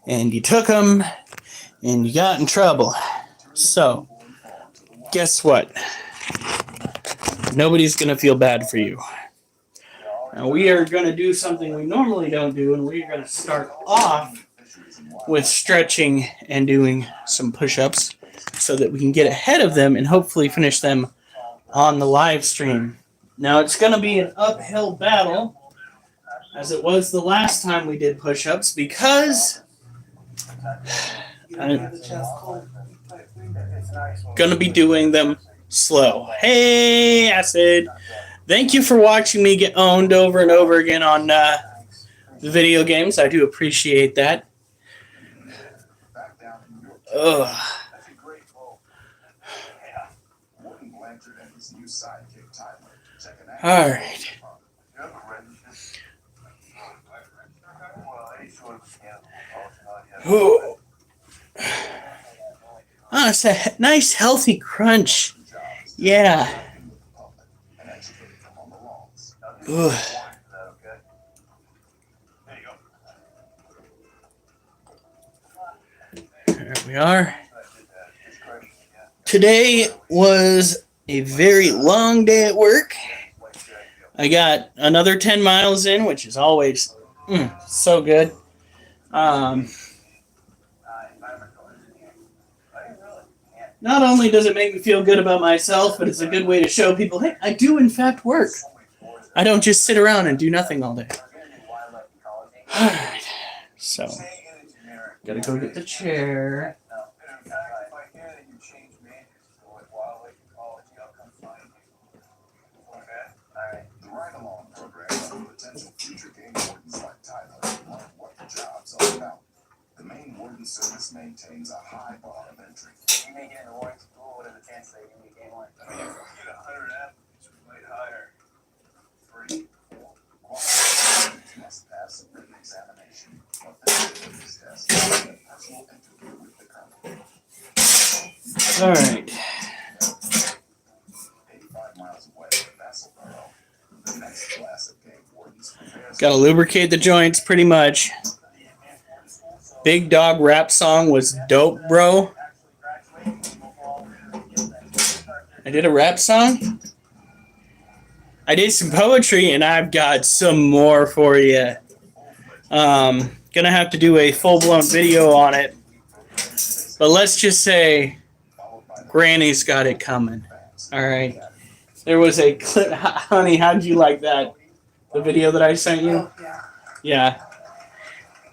and you took them and you got in trouble. So, guess what? Nobody's going to feel bad for you. Now, we are going to do something we normally don't do, and we're going to start off with stretching and doing some push-ups so that we can get ahead of them and hopefully finish them on the live stream. Now, it's going to be an uphill battle, as it was the last time we did push-ups, because I'm going to be doing them slow. Hey, Acid! Thank you for watching me get owned over and over again on the video games. I do appreciate that. Ugh. All right. Oh, it's a nice healthy crunch. Yeah. Ugh. There we are. Today was a very long day at work. I got another 10 miles in, which is always so good. Not only does it make me feel good about myself, but it's a good way to show people, hey, I do in fact work. I don't just sit around and do nothing all day. All right. So, gotta go get the chair. The main warden service maintains a high bar of entry. You may get in the warden school, what are the chances that you can get one? I mean, if you get 100 applicants, we might hire 3, 4. Qualified must pass a written examination. What this test is a personal interview with the colonel. All right. 85 miles away from Vassalboro, the next class of game wardens prepares. Gotta lubricate the joints pretty much. Big Dog rap song was dope, bro. I did a rap song. I did some poetry, and I've got some more for you. Gonna have to do a full-blown video on it. But let's just say Granny's got it coming. All right. There was a clip. Honey, how'd you like that? The video that I sent you? Yeah.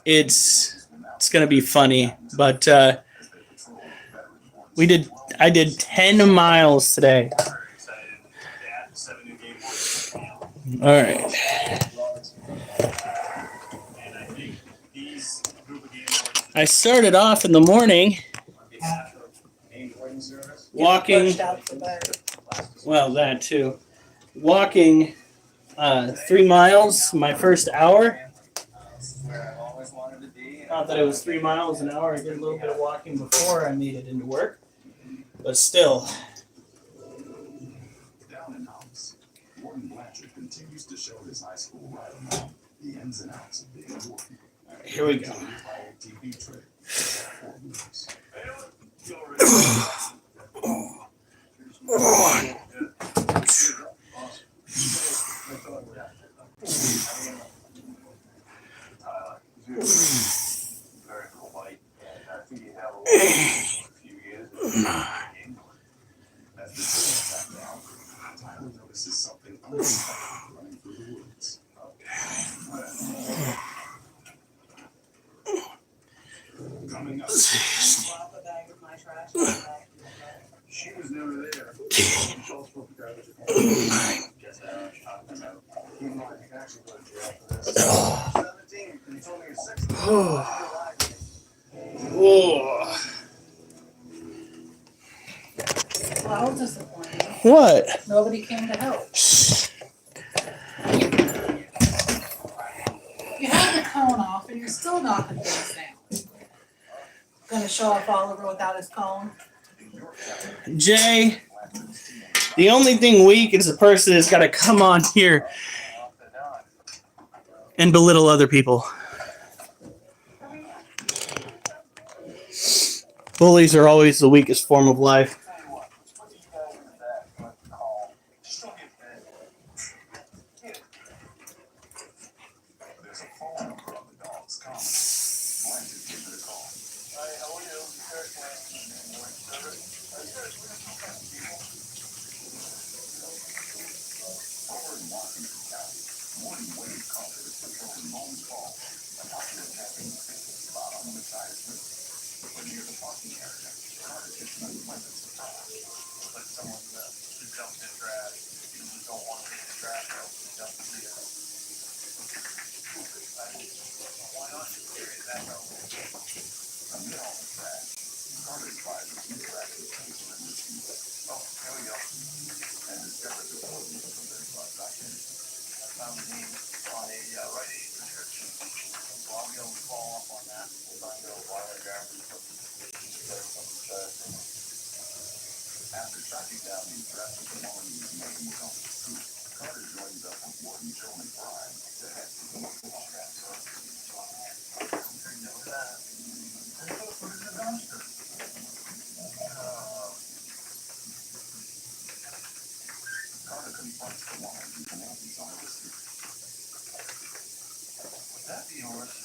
It's gonna be funny, but I did 10 miles today. All right. I started off in the morning walking. Well, that too. Walking 3 miles my first hour. Not that it was 3 miles an hour. I did a little bit of walking before I made it into work. But still. Down in house, Warden Blanchard continues to show his high school rival the ins and outs of being a warden. All right, here we go. Coming up. She was never there. Well, disappointing. What? Nobody came to help. You have the cone off and you're still knocking things down. Gonna show off Oliver without his cone. Jay, the only thing weak is the person that's got to come on here and belittle other people. Bullies are always the weakest form of life. Tell you what, let's put these guys in the back and let them call. Just don't get bit. Get it. There's a phone number on the dog's collar. Blanket gives it a call. Hi, how are you? Over in Washington County, Woody Wade Carter is patrolling Mones Falls, a popular camping and fishing spot on the Machias River. But near the parking area, Carter gets an unpleasant surprise. Looks like someone dumped in trash. People who don't want to take the trash out, dump the vehicle. Why not just carry it back out? Amid all the trash, Carter spies a few tracking cases in the sea. Oh, here we go. And discovers a Woody from their identity. I found the name on a Rite Aid prescription. So I'll be able to follow up on that. We'll find out why they're grabbing After tracking down the address of the woman whose name was on the suit, Carter joins up with Warden Joe McBride to head to the local transfer. Put it in the dumpster. Carter confronts the woman whose name is on the suit. Would that be yours?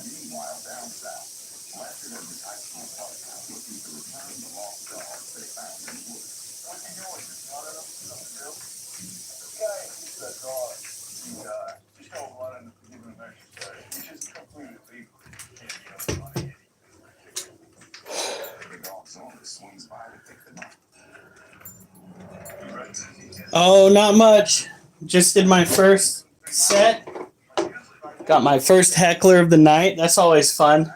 Meanwhile, down south, Blanchard and his high school partner are looking to return the lost dogs they found in the woods. What's he doing? Just not enough to do? This guy keeps that dog. He's got running to give him an exercise, which is completely legal. Can't be up money. The dog's owner swings by to pick them up. Oh, not much. Just did my first set. Got my first heckler of the night. That's always fun.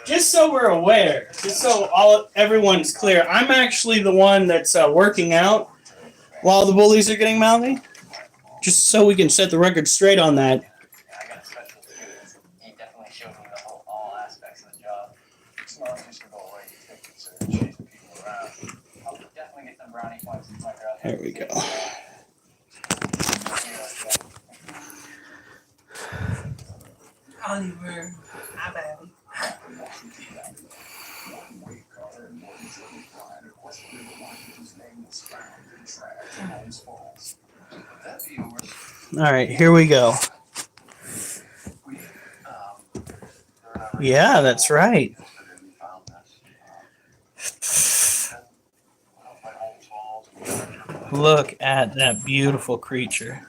Just so we're aware, just so everyone's clear, I'm actually the one that's working out while the bullies are getting mouthy. Just so we can set the record straight on that. I got a special too. He definitely showed me all aspects of the job. It's not just about writing tickets or chasing people around. I'll definitely get some brownie points in my girl. There we go. Oliver, hi baby. All right, here we go. Yeah, that's right. Look at that beautiful creature.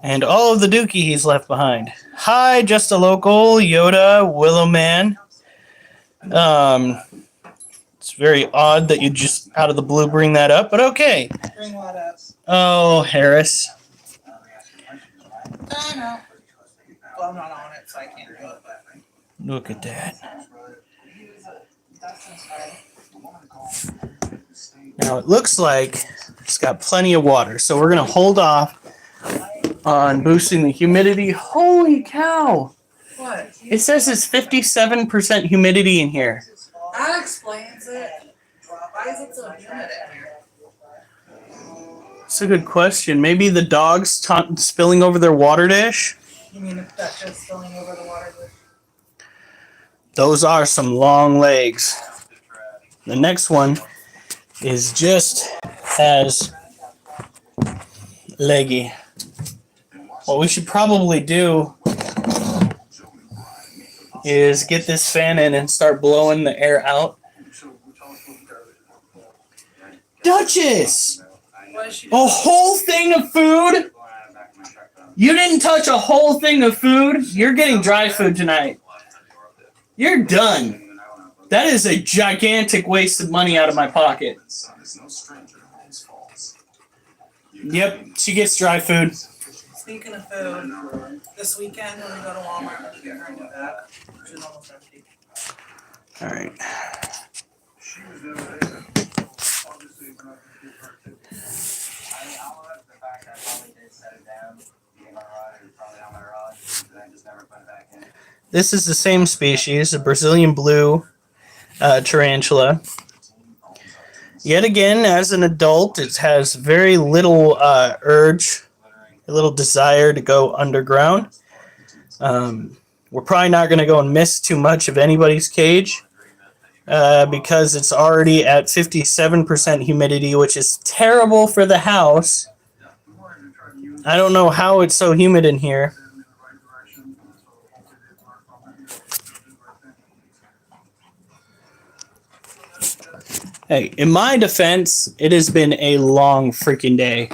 And all of the dookie he's left behind. Hi, just a local, Yoda, Willow Man. It's very odd that you just out of the blue bring that up, but okay. Bring what up? Oh, Harris. I know. Well, I'm not on it, so I can't do it, but. Look at that. Now it looks like it's got plenty of water, so we're going to hold off on boosting the humidity. Holy cow! What? It says it's 57% humidity in here. That explains it. Why is it so humid in here? That's a good question. Maybe the dog's spilling over their water dish? You mean if that's just spilling over the water dish? Those are some long legs. The next one is just as leggy. What we should probably do is get this fan in and start blowing the air out. Duchess! A whole thing of food? You didn't touch a whole thing of food? You're getting dry food tonight. You're done. That is a gigantic waste of money out of my pocket. Yep, she gets dry food. Speaking of food, this weekend when we go to Walmart, we'll get her a new bag, which is almost empty. All right. This is the same species, a Brazilian blue tarantula. Yet again, as an adult, it has very little urge a little desire to go underground. We're probably not going to go and miss too much of anybody's cage because it's already at 57% humidity, which is terrible for the house. I don't know how it's so humid in here. Hey, in my defense, it has been a long freaking day.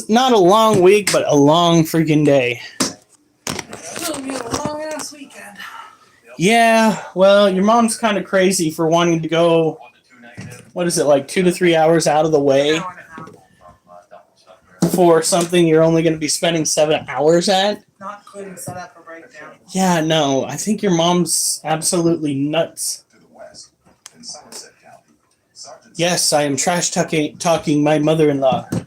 Not a long week, but a long freaking day. Oh, we had a long ass weekend. Yeah, well, your mom's kind of crazy for wanting to go, what is it, like 2 to 3 hours out of the way Hour and a half. for something you're only going to be spending 7 hours at? Not including setup or breakdown. Yeah, no, I think your mom's absolutely nuts. To the west, in Somerset County, Sergeant Yes, I am trash talking my mother-in-law. Hers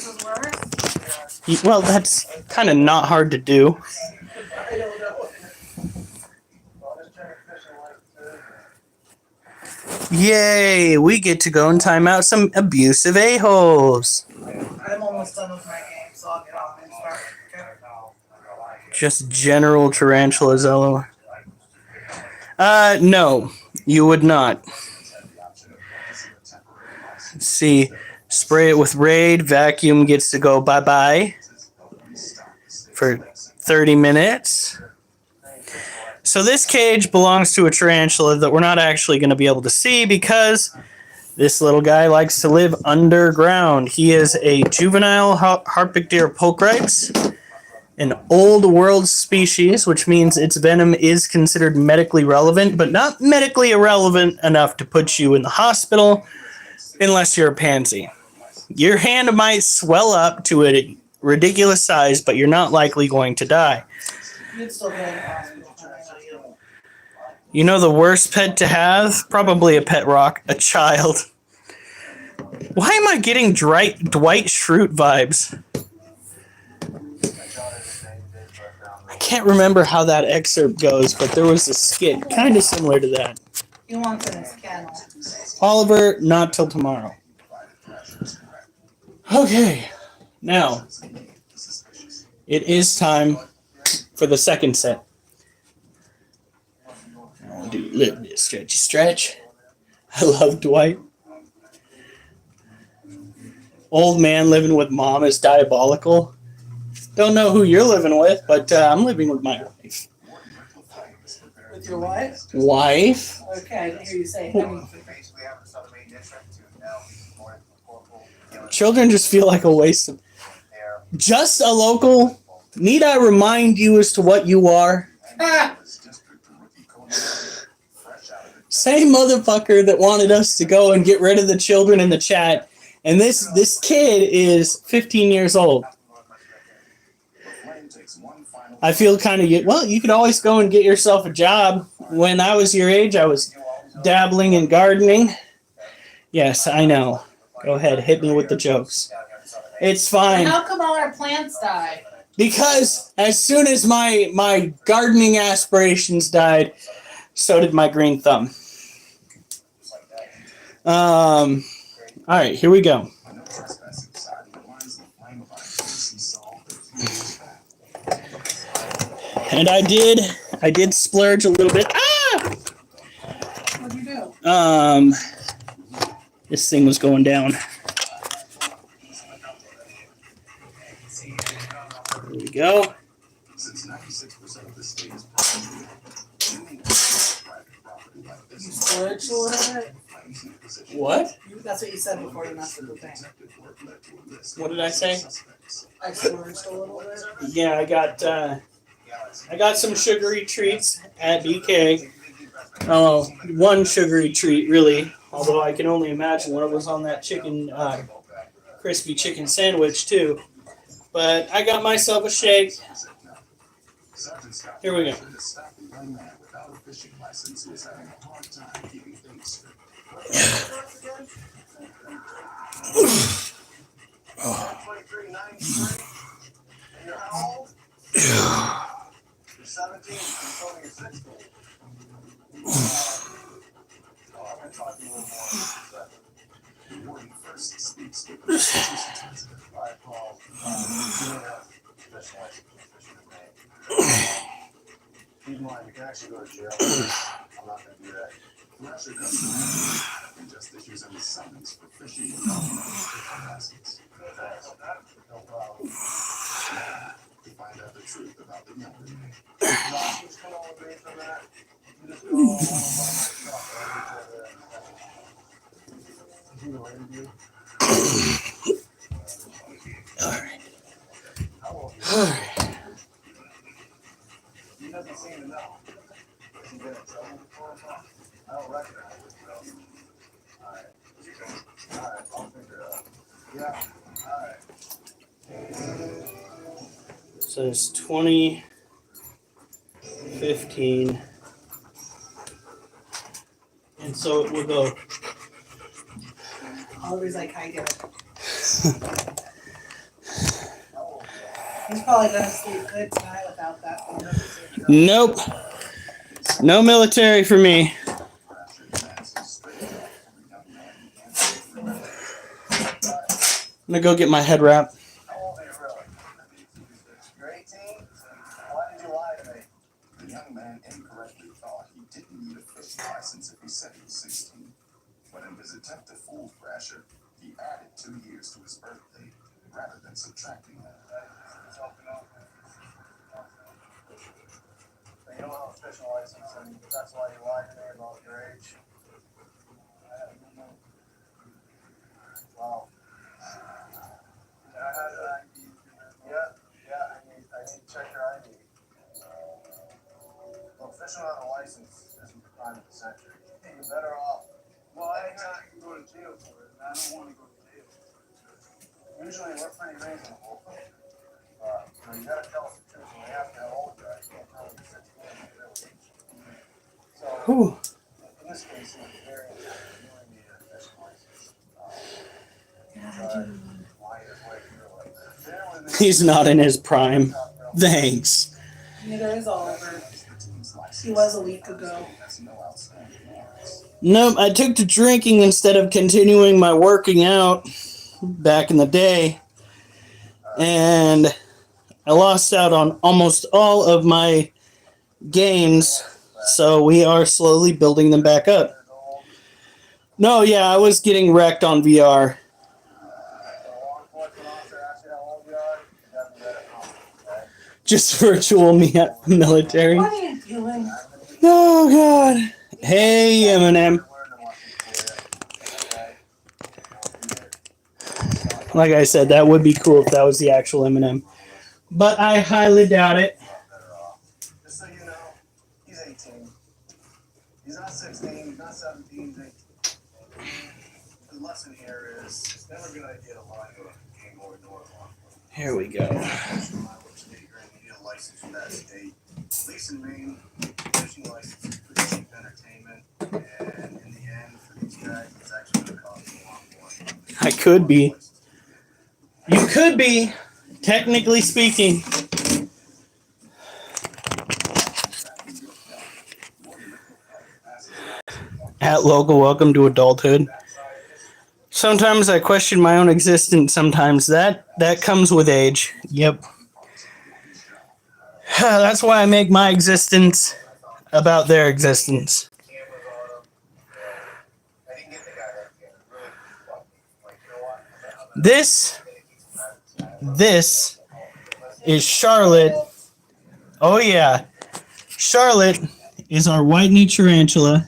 is worse? Well, that's kind of not hard to do. I don't know. Yay, we get to go and time out some abusive a-holes. I'm almost done with my game, so I'll get off and start. Okay? Just general tarantulas, LOL. No, you would not. Let's see. Spray it with Raid. Vacuum gets to go bye-bye for 30 minutes. So this cage belongs to a tarantula that we're not actually going to be able to see because this little guy likes to live underground. He is a juvenile Harpicdere pulchripes, an old world species, which means its venom is considered medically relevant, but not medically irrelevant enough to put you in the hospital unless you're a pansy. Your hand might swell up to a ridiculous size, but you're not likely going to die. You'd still be in the hospital. You know the worst pet to have? Probably a pet rock, a child. Why am I getting Dwight Schrute vibes? I can't remember how that excerpt goes, but there was a skit kind of similar to that. He wants in his kennel. Oliver, not till tomorrow. Okay, now it is time for the second set. I'll do a little bit of stretchy stretch. I love Dwight. Old man living with mom is diabolical. Don't know who you're living with, but I'm living with my wife. With your wife? Wife? Okay, I didn't hear you say honey. Children just feel like a waste of... Just a local? Need I remind you as to what you are? Same motherfucker that wanted us to go and get rid of the children in the chat. And this kid is 15 years old. I feel kind of... Well, you could always go and get yourself a job. When I was your age, I was dabbling in gardening. Yes, I know. Go ahead, hit me with the jokes. It's fine. How come all our plants die? Because as soon as my gardening aspirations died, so did my green thumb. All right, here we go. And I did splurge a little bit. Ah! What'd you do? This thing was going down. There we go. You splurged a little bit? What? That's what you said before you messed with the thing. What did I say? I splurged a little bit. Yeah, I got some sugary treats at BK. Oh, one sugary treat really. Although I can only imagine what was on that chicken, crispy chicken sandwich too. But I got myself a shake. Here we go. speaks with the Massachusetts. Alright, Paul. You don't have special license for fishing in Maine. Keep in mind, you can actually go to jail. I'm not going to do that. Thrasher comes and just issues him a summons for fishing without a license. No problem. To find out the truth about the younger man. What's going on with me from that? You just go on by myself. You know what I do? Alright. How old are you? Alright. He doesn't seem to know. Has he been in trouble before? I don't recognize him, though. Alright. Alright, I'll figure it out. Yeah, alright. So it's 2015. And so it will go. Oliver's like, I get it. He's probably gonna sleep good tonight without that thing. Nope. No military for me. I'm gonna go get my head wrap. How old are you really? You're 18? Why did you lie to me? The young man incorrectly thought he didn't need a fishing license if he said he was 16. But in his attempt to fool Thrasher, he added 2 years to his birthday rather than subtracting that. You don't have a fishing license, and that's why you lied to me about your age. Wow. I need to check your ID. Well, fishing without a license isn't the crime of the century. You're better off. Well, anytime you can go to jail for it, and I don't want to go to jail. Usually we're pretty reasonable. You gotta tell us the truth, and we have to hold you. I can't tell you 16 really. So, Whew. in this case, it was very important. You only need a fishing license. Why is way through it? He's not in his prime. Thanks. Neither is Oliver. He was a week ago. Nope, I took to drinking instead of continuing my working out back in the day. And I lost out on almost all of my games, so we are slowly building them back up. No, yeah, I was getting wrecked on VR. Just virtual military. What are you doing? Oh, God. Hey, Eminem. Like I said, that would be cool if that was the actual Eminem. But I highly doubt it. Just so you know, he's 18. He's not 16, he's not 17, he's 18. The lesson here is it's never a good idea to lie to a game boy nor a law. Here we go. You need a license from that state. At least in Maine, fishing license is pretty cheap entertainment. And in the end, for these guys, it's actually going to cost a lot more. I could be. You could be, technically speaking. At local, welcome to adulthood. Sometimes I question my own existence. Sometimes that comes with age. Yep. That's why I make my existence about their existence. This is Charlotte. Oh yeah. Charlotte is our white-knee tarantula.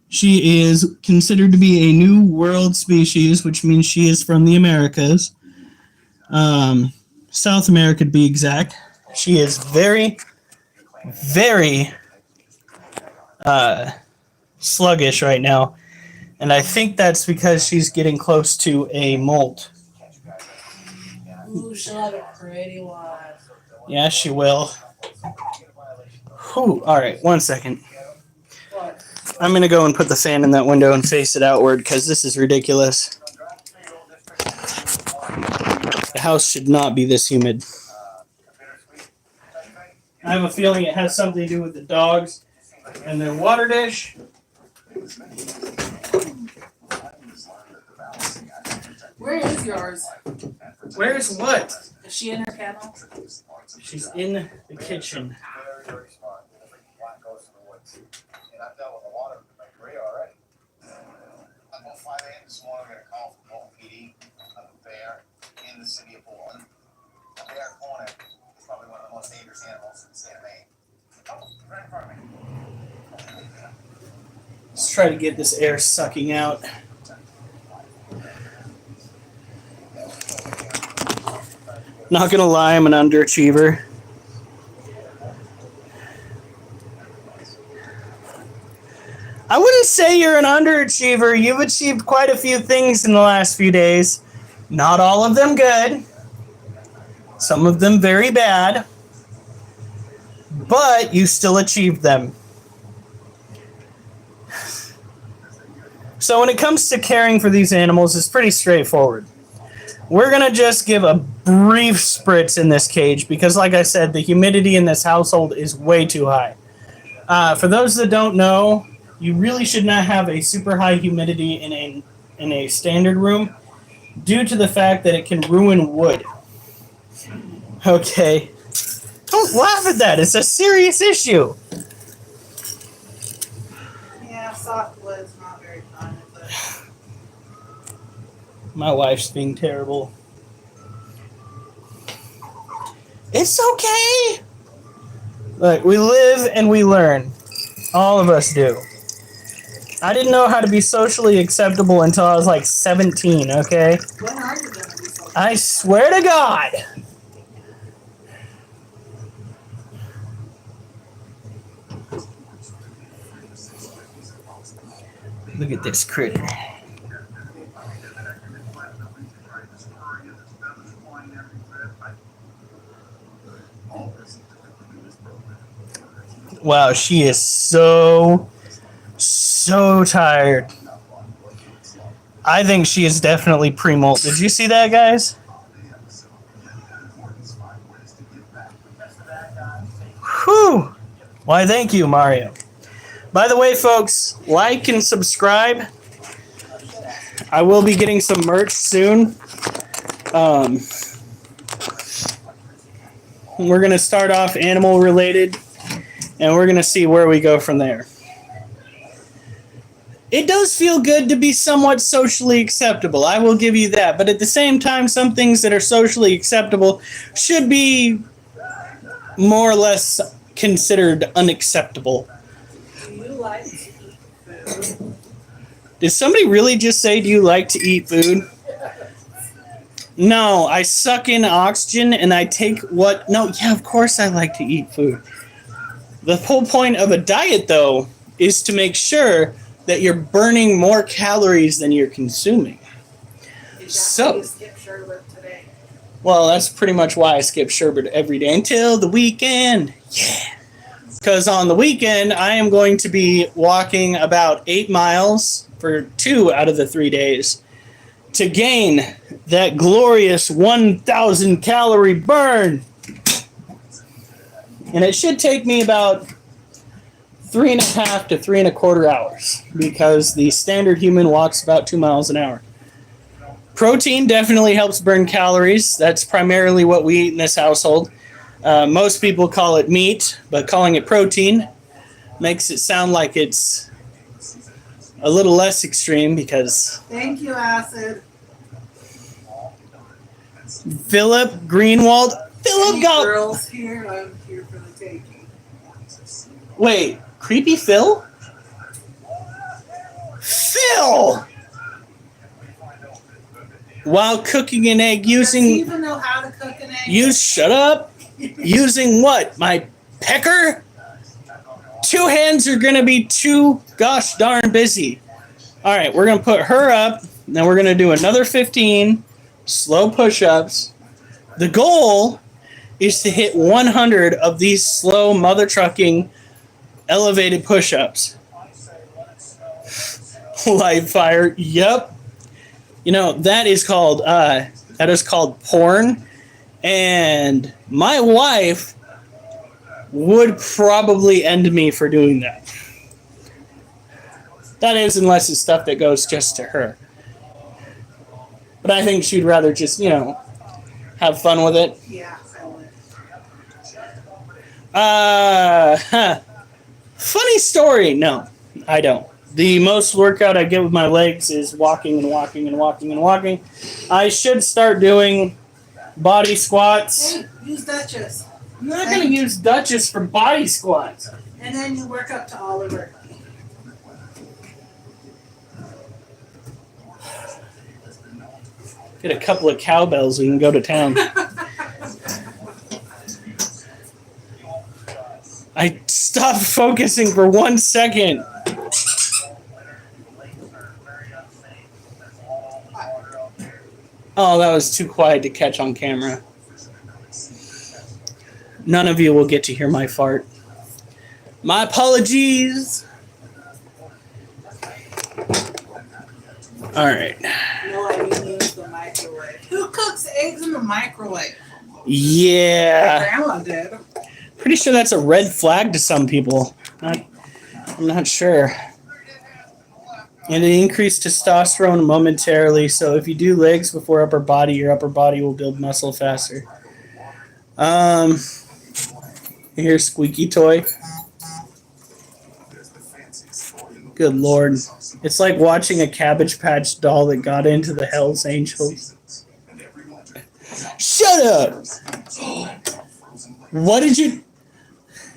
She is considered to be a new world species, which means she is from the Americas. South America to be exact. She is very, very sluggish right now. And I think that's because she's getting close to a molt. Ooh, she'll have a pretty one. Yeah, she will. Whew. All right, 1 second. What? I'm going to go and put the fan in that window and face it outward because this is ridiculous. The house should not be this humid. I have a feeling it has something to do with the dogs and their water dish. Where is yours? Where's what? Is she in her kennel? She's in the kitchen. Very, very smart. The big black goes to the woods. And I've dealt with a lot of them in my career already. About 5 a.m. this morning, I got a call from Bolton PD of a bear in the city of Portland. A bear corner is probably one of the most dangerous animals in the state of Maine. Oh, right in front of me. Let's try to get this air sucking out. Not gonna lie, I'm an underachiever. I wouldn't say you're an underachiever. You've achieved quite a few things in the last few days. Not all of them good. Some of them very bad. But you still achieved them. So when it comes to caring for these animals, it's pretty straightforward. We're going to just give a brief spritz in this cage because, like I said, the humidity in this household is way too high. For those that don't know, you really should not have a super high humidity in a standard room due to the fact that it can ruin wood. Okay. Don't laugh at that. It's a serious issue. Yeah, soft wood's not very fun, is it? My wife's being terrible. It's okay. Look, we live and we learn. All of us do. I didn't know how to be socially acceptable until I was like 17, okay? When are you gonna be so? I swear to God. Look at this critter. Wow, she is so tired. I think she is definitely pre-molt. Did you see that, guys? Whew. Why, thank you, Mario. By the way, folks, like and subscribe. I will be getting some merch soon. We're going to start off animal related, and we're going to see where we go from there. It does feel good to be somewhat socially acceptable. I will give you that. But at the same time, some things that are socially acceptable should be more or less considered unacceptable. Do you like to eat food? Did somebody really just say, do you like to eat food? No, I suck in oxygen and I take what... No, yeah, of course I like to eat food. The whole point of a diet, though, is to make sure that you're burning more calories than you're consuming. Did So- you skip sherbet today? Well, that's pretty much why I skip sherbet every day until the weekend. Yeah. Because on the weekend, I am going to be walking about 8 miles for 2 out of the 3 days to gain that glorious 1,000 calorie burn. And it should take me about 3.5 to 3.25 hours because the standard human walks about 2 miles an hour. Protein definitely helps burn calories. That's primarily what we eat in this household. Most people call it meat, but calling it protein makes it sound like it's a little less extreme because Thank you, Acid. Philip Greenwald. Philip Any got... girls here? I'm here for the taking. Wait, Creepy Phil? Phil! While cooking an egg Does he using... even know how to cook an egg? You shut up. Using what? My pecker? 2 hands are going to be too gosh darn busy. All right, we're going to put her up. Then we're going to do another 15 slow push-ups. The goal is to hit 100 of these slow mother trucking elevated push-ups. Live fire. Yep. You know, that is called porn. And my wife would probably end me for doing that. That is, unless it's stuff that goes just to her. But I think she'd rather just, have fun with it. Yeah, I would. Huh. Funny story. No, I don't. The most workout I get with my legs is walking and walking and walking and walking. I should start doing body squats. Hey, use Duchess. I'm not going to use Duchess for body squats. And then you work up to Oliver. Get a couple of cowbells, we can go to town. I stopped focusing for 1 second. Oh, that was too quiet to catch on camera. None of you will get to hear my fart. My apologies. All right. No, I mean use the microwave. Who cooks eggs in the microwave? Yeah. Grandma did. Pretty sure that's a red flag to some people. I'm not sure. And it increased testosterone momentarily, so if you do legs before upper body, your upper body will build muscle faster. Here's Squeaky Toy. Good Lord. It's like watching a Cabbage Patch doll that got into the Hells Angels. Shut up! What did you...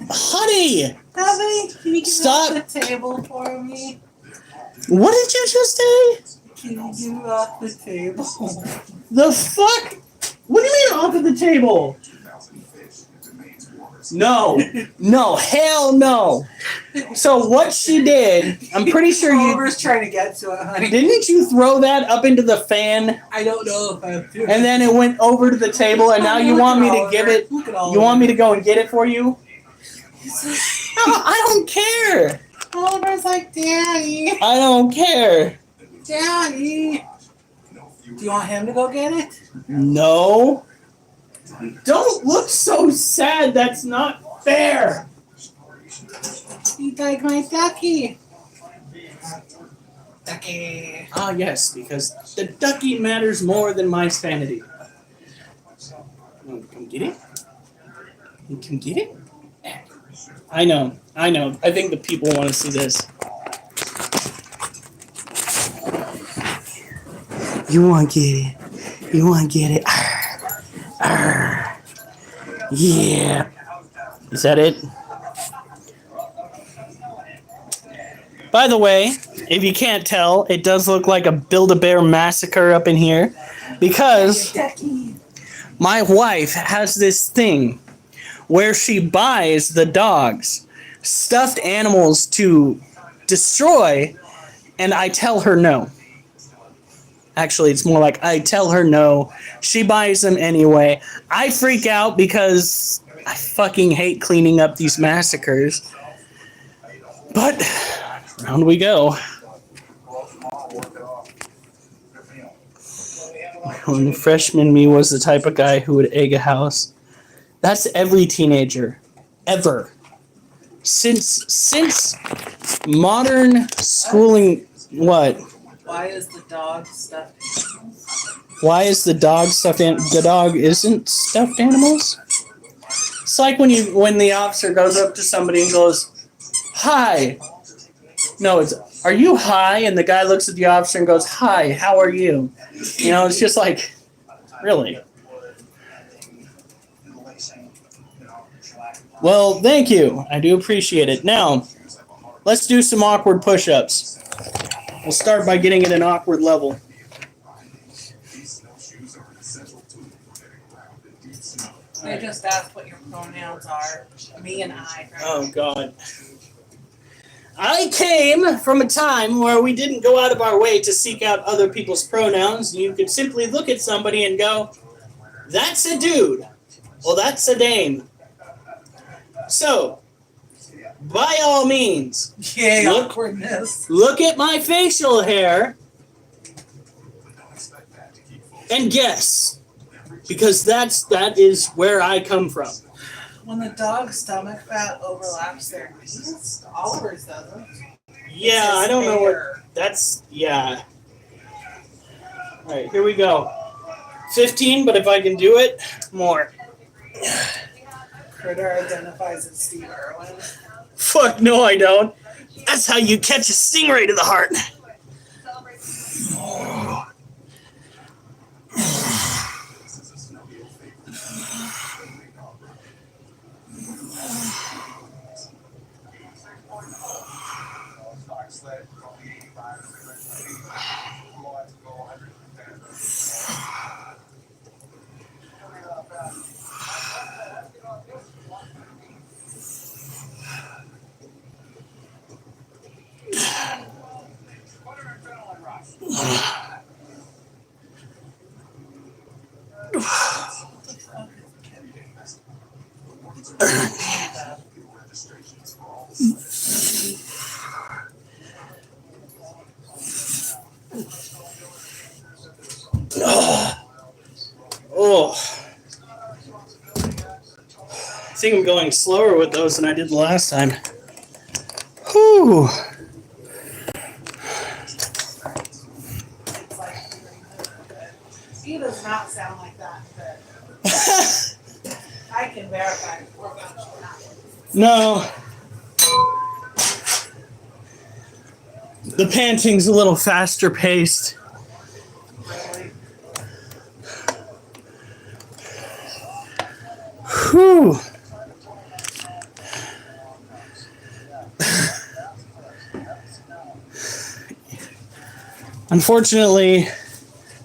Honey! Honey, can you get Stop. off the table for me? What did you just say? Can you get off the table? The fuck? What do you mean off of the table? No. No. Hell no. So what she did, I'm pretty sure you... Oliver's trying to get to it, honey. Didn't you throw that up into the fan? I don't know if I do. And then it went over to the table and now you want me to give it... You want me to go and get it for you? No, I don't care. Oliver's like, Daddy. I don't care. Daddy. Do you want him to go get it? No. Don't look so sad. That's not fair. You like my ducky. Ducky. Ah, yes, because the ducky matters more than my sanity. Come get it? You can get it? I know. I think the people want to see this. You want to get it? You want to get it? Arr. Arr. Yeah. Is that it? By the way, if you can't tell, it does look like a Build-A-Bear massacre up in here because my wife has this thing where she buys the dogs stuffed animals to destroy, and I tell her no. Actually, it's more like I tell her no. She buys them anyway. I freak out because I fucking hate cleaning up these massacres. But round we go. When freshman me was the type of guy who would egg a house. That's every teenager, ever. Since modern schooling, what? Why is the dog stuffed? Why is the dog stuffed? The dog isn't stuffed animals. It's like when the officer goes up to somebody and goes, "Hi." No, it's, "Are you high?" And the guy looks at the officer and goes, "Hi, how are you?" You know, it's just like, really. Well, thank you. I do appreciate it. Now, let's do some awkward push-ups. We'll start by getting at an awkward level. I just asked what your pronouns are. Me and I. Right? Oh, God. I came from a time where we didn't go out of our way to seek out other people's pronouns. You could simply look at somebody and go, "That's a dude." Well, that's a dame. So, by all means, Yay, awkwardness. look at my facial hair and guess, because that is where I come from. When the dog's stomach fat overlaps their knees, Oliver's doesn't. Yeah, I don't know what that's. Yeah. All right, here we go. 15, but if I can do it, more. Critter identifies as Steve Irwin. Fuck no, I don't. That's how you catch a stingray to the heart. Oh. I think I'm going slower with those than I did the last time. Whew. He does not sound like that, but I can verify. No. The panting's a little faster paced. Really. Whew. Unfortunately,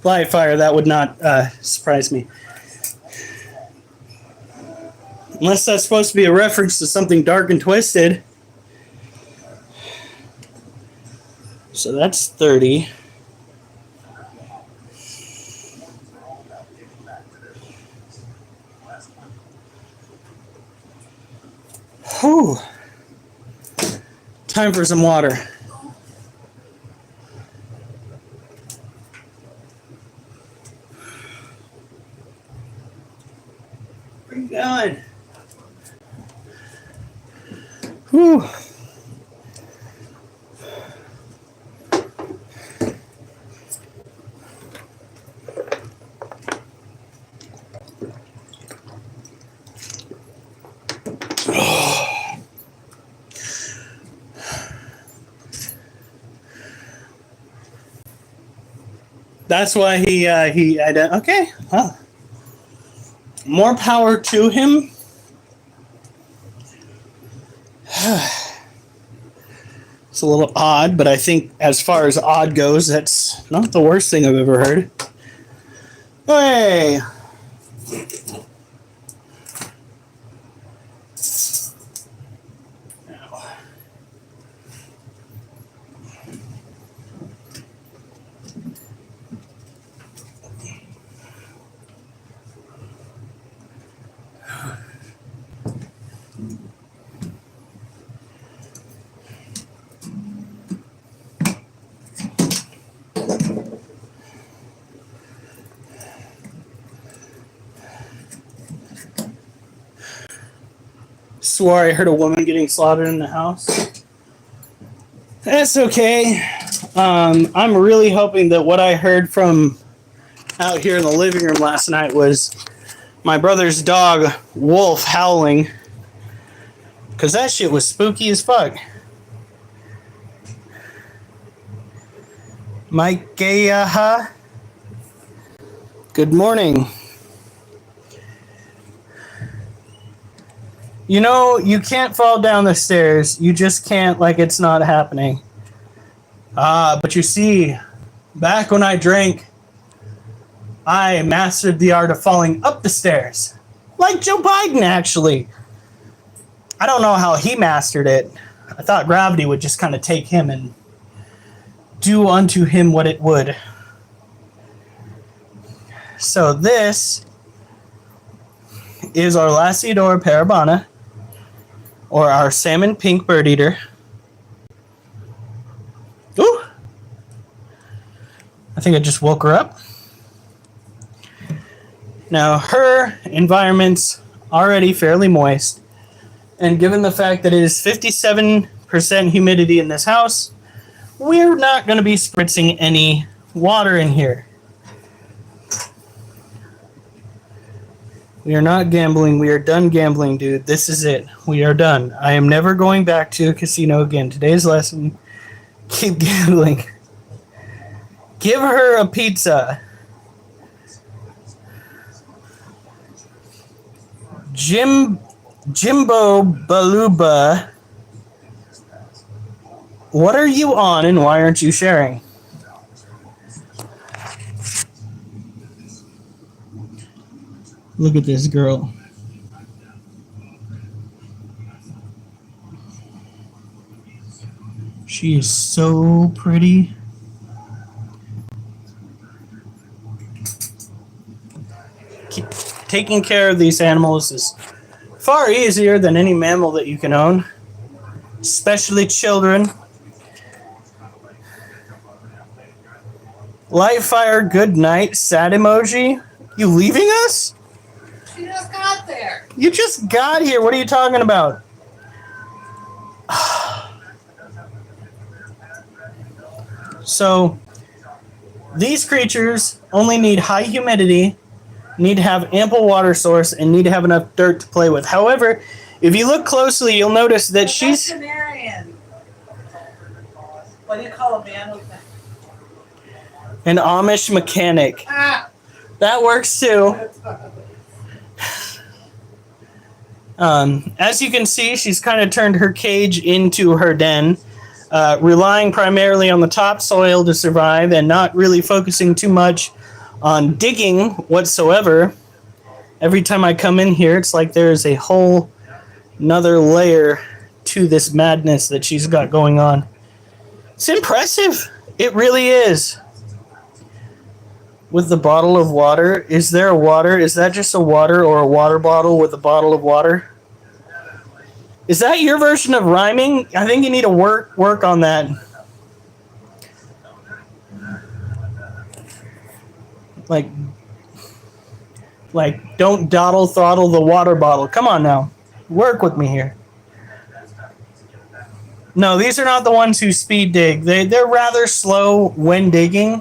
live fire, that would not surprise me. Unless that's supposed to be a reference to something dark and twisted. So that's 30. Whew. Time for some water. Where you going? Whew. That's why okay, well, more power to him. It's a little odd, but I think as far as odd goes, that's not the worst thing I've ever heard. Hey! Swore I heard a woman getting slaughtered in the house. That's okay. I'm really hoping that what I heard from out here in the living room last night was my brother's dog, Wolf, howling. Because that shit was spooky as fuck. Mike Gayaha. Good morning. You know, you can't fall down the stairs. You just can't, like it's not happening. But you see, back when I drank, I mastered the art of falling up the stairs. Like Joe Biden, actually. I don't know how he mastered it. I thought gravity would just kind of take him and do unto him what it would. So this is our Lacidor parabana, or our salmon pink bird eater. Ooh! I think I just woke her up. Now, her environment's already fairly moist, and given the fact that it is 57% humidity in this house, we're not going to be spritzing any water in here. We are not gambling. We are done gambling, dude. This is it. We are done. I am never going back to a casino again. Today's lesson, keep gambling. Give her a pizza. Jimbo Baluba. What are you on and why aren't you sharing? Look at this girl. She is so pretty. Taking care of these animals is far easier than any mammal that you can own, especially children. Light fire, good night, sad emoji. You leaving us? She just got there. You just got here. What are you talking about? So, these creatures only need high humidity, need to have ample water source, and need to have enough dirt to play with. However, if you look closely, you'll notice that she's... Veterinarian. What do you call a man with that? An Amish mechanic. Ah! That works too. As you can see, she's kind of turned her cage into her den, relying primarily on the topsoil to survive and not really focusing too much on digging whatsoever. Every time I come in here, it's like there's a whole another layer to this madness that she's got going on. It's impressive. It really is. With the bottle of water, is there a water? Is that just a water or a water bottle with a bottle of water? Is that your version of rhyming? I think you need to work on that. Like don't dawdle throttle the water bottle. Come on now. Work with me here. No, these are not the ones who speed dig. They're rather slow when digging.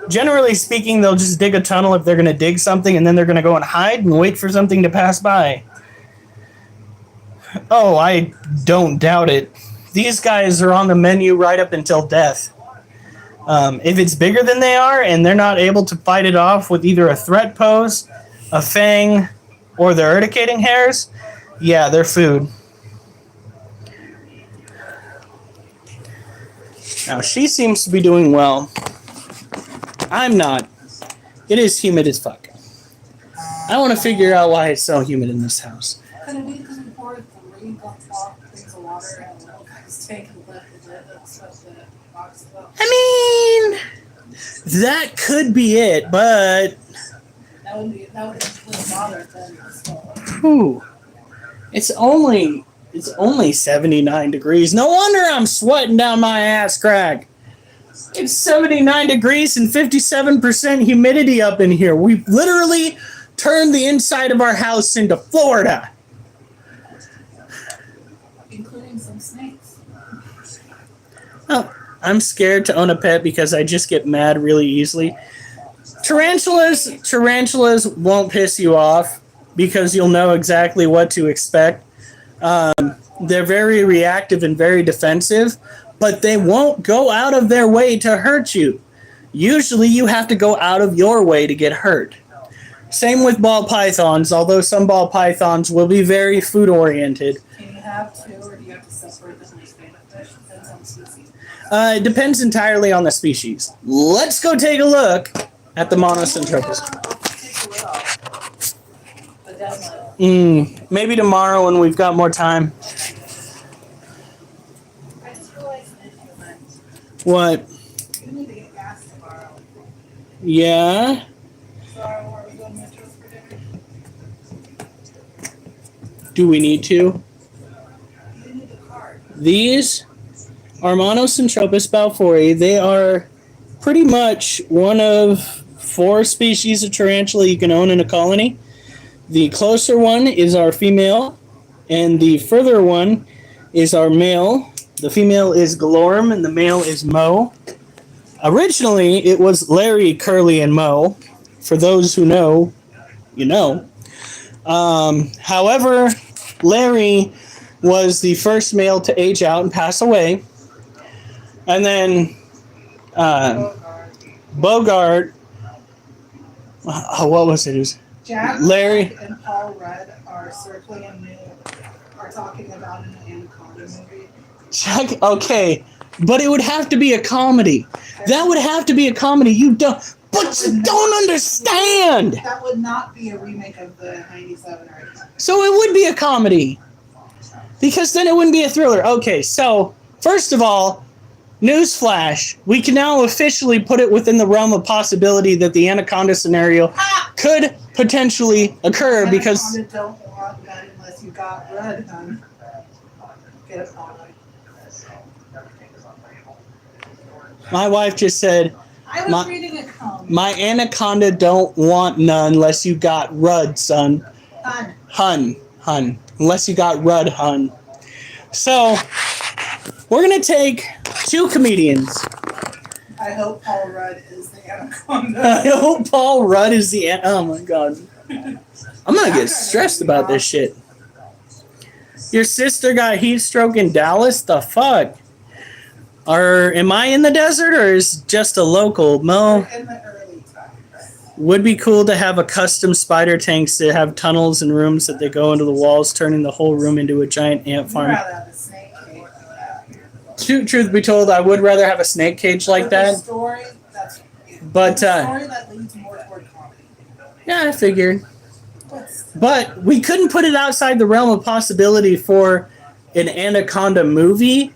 Generally speaking, they'll just dig a tunnel if they're going to dig something, and then they're going to go and hide and wait for something to pass by. Oh, I don't doubt it. These guys are on the menu right up until death. If it's bigger than they are and they're not able to fight it off with either a threat pose, a fang, or their urticating hairs, yeah, they're food. Now, she seems to be doing well. I'm not. It is humid as fuck. I want to figure out why it's so humid in this house. Could it be because we poured 3 things of water and the little guy's tank and left the lid and swept the box up? I mean, that could be it, but... That would include water then. Whew. It's only 79 degrees. No wonder I'm sweating down my ass crack. It's 79 degrees and 57% humidity up in here. We've literally turned the inside of our house into Florida. Including some snakes. Oh, I'm scared to own a pet because I just get mad really easily. Tarantulas won't piss you off because you'll know exactly what to expect. They're very reactive and very defensive, but they won't go out of their way to hurt you. Usually you have to go out of your way to get hurt. Same with ball pythons, although some ball pythons will be very food-oriented. Can you have 2 or do you have to separate them like betta fish? Depends on the species. It depends entirely on the species. Let's go take a look at the Monocentropus. Maybe tomorrow when we've got more time. I just realized What? we need to get gas tomorrow. Yeah? So are we going to for dinner? Do we need to? You need the card. These are Monocentropus balfouri. They are pretty much one of 4 species of tarantula you can own in a colony. The closer one is our female, and the further one is our male. The female is Galorm, and the male is Mo. Originally, it was Larry, Curly, and Mo, For those who know, you know. However, Larry was the first male to age out and pass away. And then Bogart, what was it? It was Jack Larry. Black and Paul Rudd are circling a new, are talking about an Anaconda movie. Chuck, okay, but it would have to be a comedy. That would have to be a comedy. You don't, but you don't understand. That would not be a remake of the 97 or 89. So it would be a comedy. Because then it wouldn't be a thriller. Okay, so first of all, newsflash, we can now officially put it within the realm of possibility that the Anaconda scenario could potentially occur because Anaconda don't want that unless you got red, hun. Get it, Paul. my wife just said, I was reading a comment. my Anaconda don't want none unless you got Rudd, son. Hun. Unless you got Rudd, hun. So, we're going to take two comedians. I hope Paul Rudd is the Anaconda. I hope Paul Rudd is the... Oh, my God. I'm going to get stressed about this shit. Your sister got heat stroke in Dallas? The fuck? Or am I in the desert or is just a local? Mo? In the early times. Would be cool to have a custom spider tanks that have tunnels and rooms that they go into the walls, turning the whole room into a giant ant I'd farm. rather have a snake cage than that. Truth be told, I would rather have a snake cage like With that. a story, that's, But, a story that leads more toward comedy. Yeah, I figured. What's But we couldn't put it outside the realm of possibility for an Anaconda movie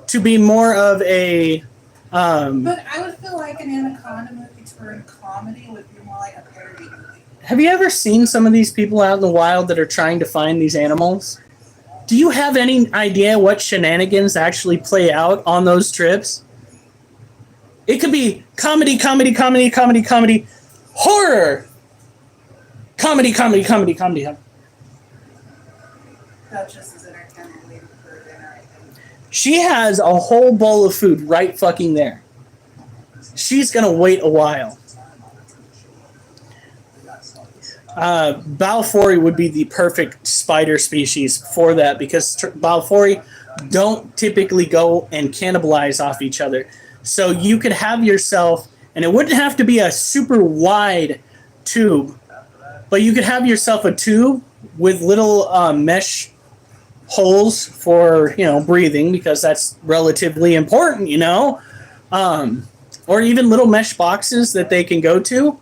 to be more of a... But I would feel like an Anaconda movie turned comedy would be more like a parody movie. Have you ever seen some of these people out in the wild that are trying to find these animals? Do you have any idea what shenanigans actually play out on those trips? It could be comedy, horror, comedy. That's just as entertaining for dinner, I think. She has a whole bowl of food right fucking there. She's gonna wait a while. Balfouri would be the perfect spider species for that because Balfouri don't typically go and cannibalize off each other. So you could have yourself, and it wouldn't have to be a super wide tube, but you could have yourself a tube with little mesh holes for, breathing because that's relatively important, or even little mesh boxes that they can go to.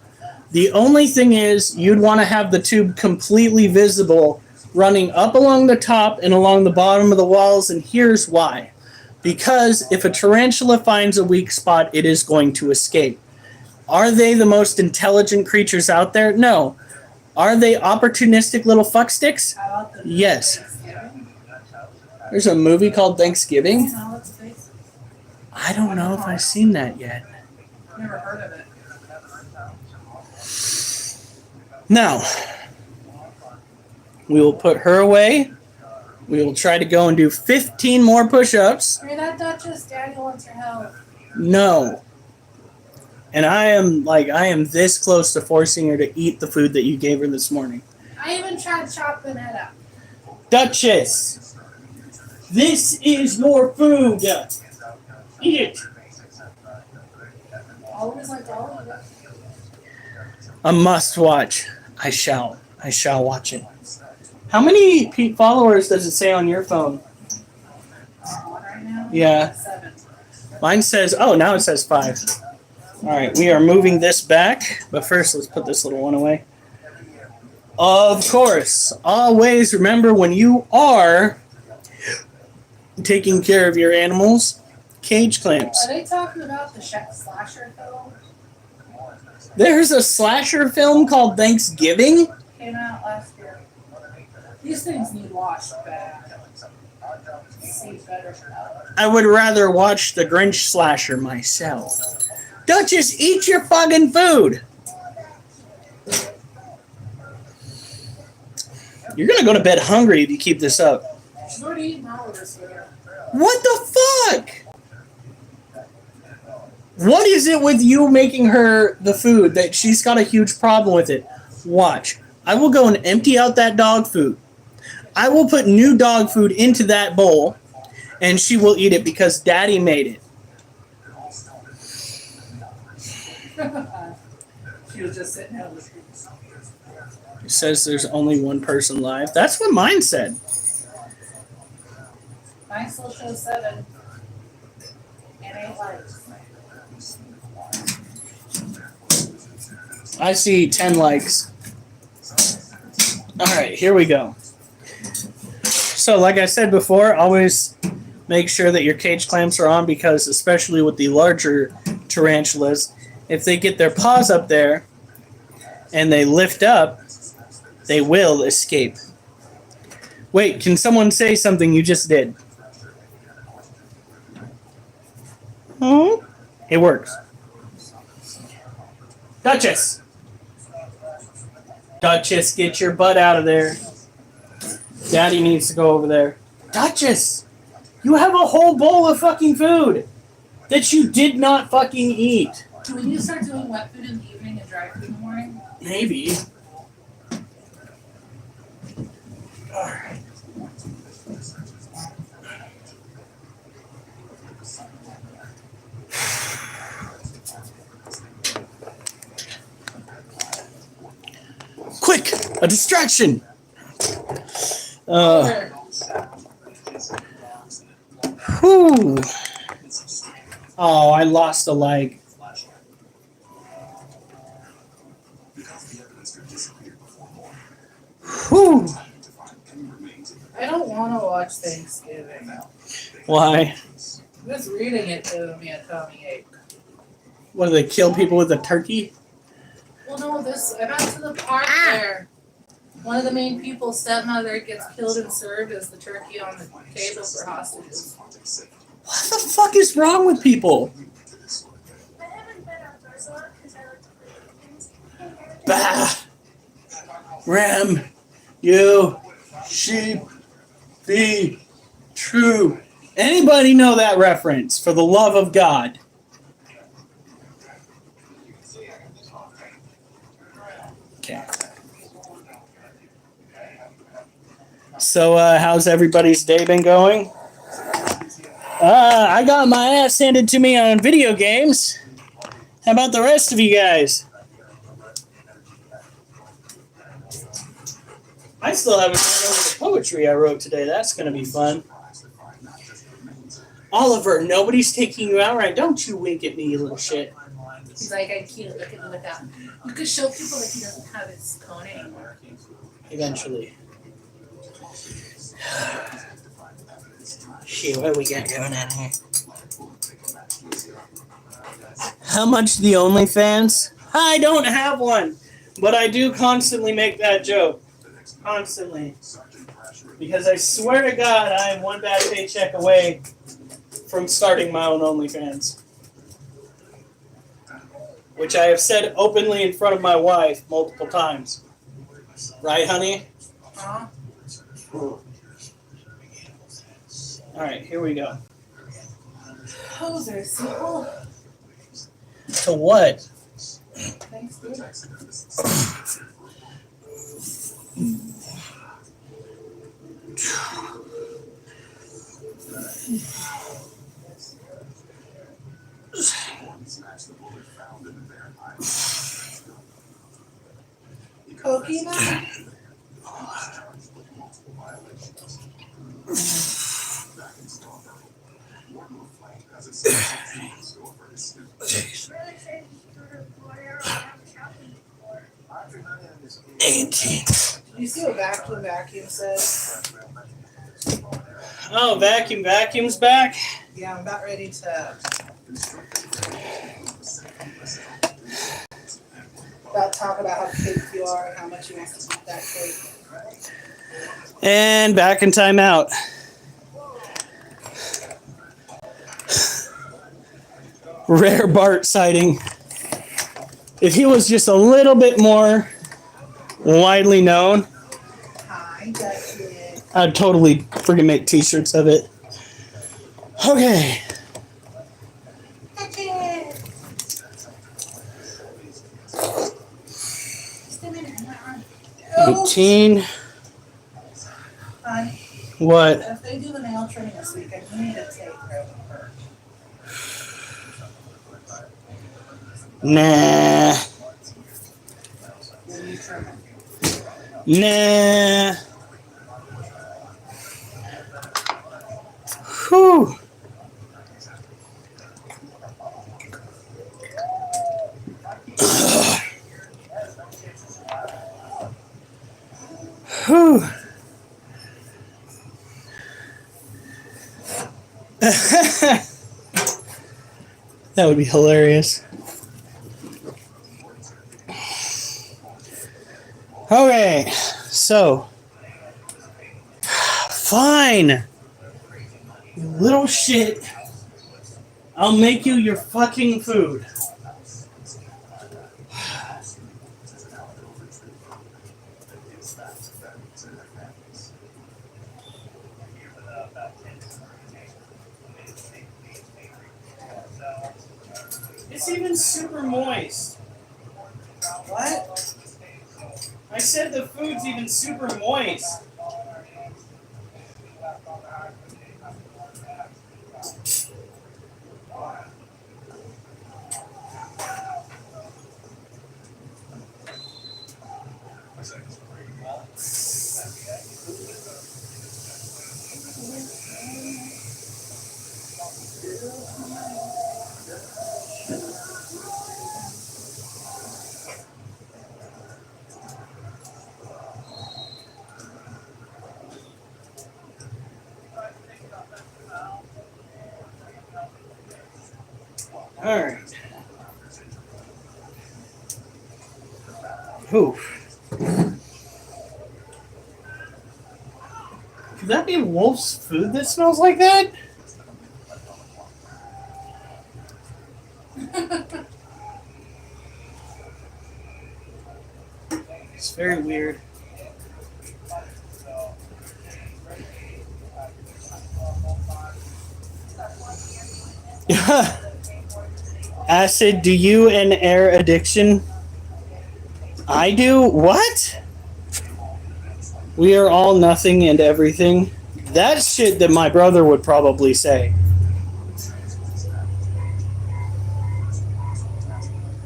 The only thing is you'd want to have the tube completely visible running up along the top and along the bottom of the walls, and here's why. Because if a tarantula finds a weak spot, it is going to escape. Are they the most intelligent creatures out there? No. Are they opportunistic little fucksticks? How about the Yes. Thanksgiving? There's a movie called Thanksgiving. Smell its face? I don't know if I've seen that yet. Never heard of it. Now, we will put her away. We will try to go and do 15 more push-ups. You're that Duchess, Daddy wants your help. No. And I am this close to forcing her to eat the food that you gave her this morning. I even tried chopping it up. Duchess, this is your food. Eat it. Always like all of it. A must watch. I shall watch it. How many followers does it say on your phone? On right now? Yeah. 7. Mine says, now it says 5. All right, we are moving this back, but first let's put this little one away. Of course, always remember when you are taking care of your animals, cage clamps. Are they talking about the slasher film? There's a slasher film called Thanksgiving? Came out last year. These things need washed bad. See better. I would rather watch the Grinch slasher myself. Duchess, eat your fucking food. You're gonna go to bed hungry if you keep this up. She's already eaten all of this here. What the fuck? What is it with you making her the food that she's got a huge problem with it? Watch. I will go and empty out that dog food. I will put new dog food into that bowl, and she will eat it because Daddy made it. She was just sitting out of the street. It says there's only one person live. That's what mine said. Mine still shows 7 and 8 likes. I see 10 likes. All right, here we go. So, like I said before, always make sure that your cage clamps are on because, especially with the larger tarantulas, if they get their paws up there and they lift up, they will escape. Wait, can someone say something you just did? Hmm? It works. Duchess! Duchess, get your butt out of there. Daddy needs to go over there. Duchess! You have a whole bowl of fucking food that you did not fucking eat. Do we need to start doing wet food in the evening and dry food in the morning? Maybe. Alright. Quick! A distraction! Whew. Oh, I lost a leg. Whew. I don't want to watch Thanksgiving. Why? Just reading it gave me a tummy ache. What, do they kill people with a turkey? Well, no, I got to the part where one of the main people's stepmother gets killed and served as the turkey on the table for hostages. What the fuck is wrong with people? Bah! Ram, you, sheep, be true. Anybody know that reference? For the love of God. Okay. So, how's everybody's day been going? I got my ass handed to me on video games. How about the rest of you guys? I still haven't gone over the poetry I wrote today. That's going to be fun. Oliver, nobody's taking you out right. Don't you wink at me, you little shit. He's like, I can't look at me without. You could show people that he doesn't have his cone anymore. Eventually. Shit, what do we got going on here? How much the OnlyFans? I don't have one, but I do constantly make that joke. Constantly. Because I swear to God, I am one bad paycheck away from starting my own OnlyFans. Which I have said openly in front of my wife multiple times. Right, honey? Huh? Alright, here we go. Poser sequel. To what? Thanks, dude. Pokemon? You see what vacuum says? Oh, vacuum's back? Yeah, I'm about ready to. About talk about how cake you are and how much you want to eat that cake. And back in timeout. Rare Bart sighting. If he was just a little bit more widely known, Hi, Ducky. I'd totally freaking make t-shirts of it. Okay. 18. What? If they do the nail trimming this weekend, you need to take her. Nah. Will you trim it? Nah. Whew. Whew. That would be hilarious. Okay, so fine, you little shit. I'll make you your fucking food. It's even super moist. What? I said the food's even super moist. All right. Oof. Could that be wolf's food that smells like that? It's very weird. Acid, do you and air addiction? I do? What? We are all nothing and everything. That's shit that my brother would probably say.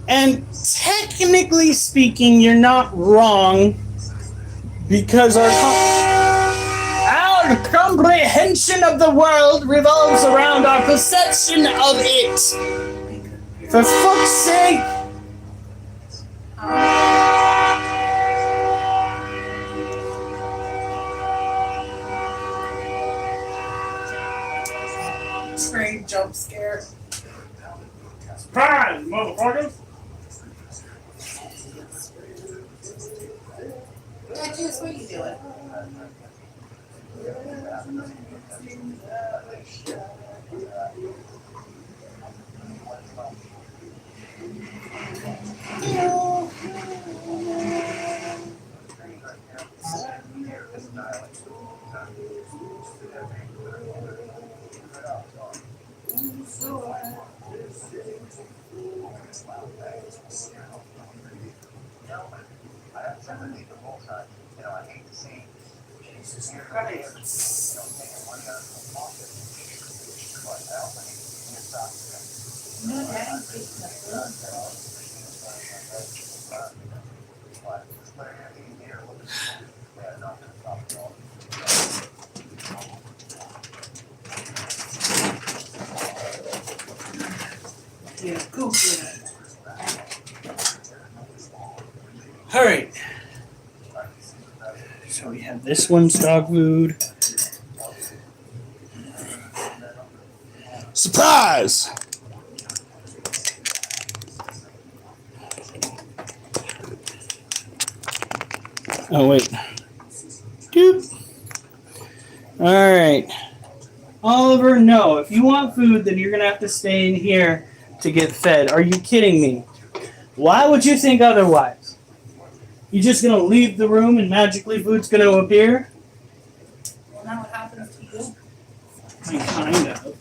And technically speaking, you're not wrong because our comprehension of the world revolves around our perception of it. For fuck's sake! Train jump scare. Surprise, motherfuckers! Duchess, what are you doing? Yeah, cool. All right. So we have this one's dog food. Surprise! Oh, wait. Doop. All right. Oliver, no. If you want food, then you're going to have to stay in here to get fed. Are you kidding me? Why would you think otherwise? You just going to leave the room and magically food's going to appear? Well, now what happens to you? I mean, kind of.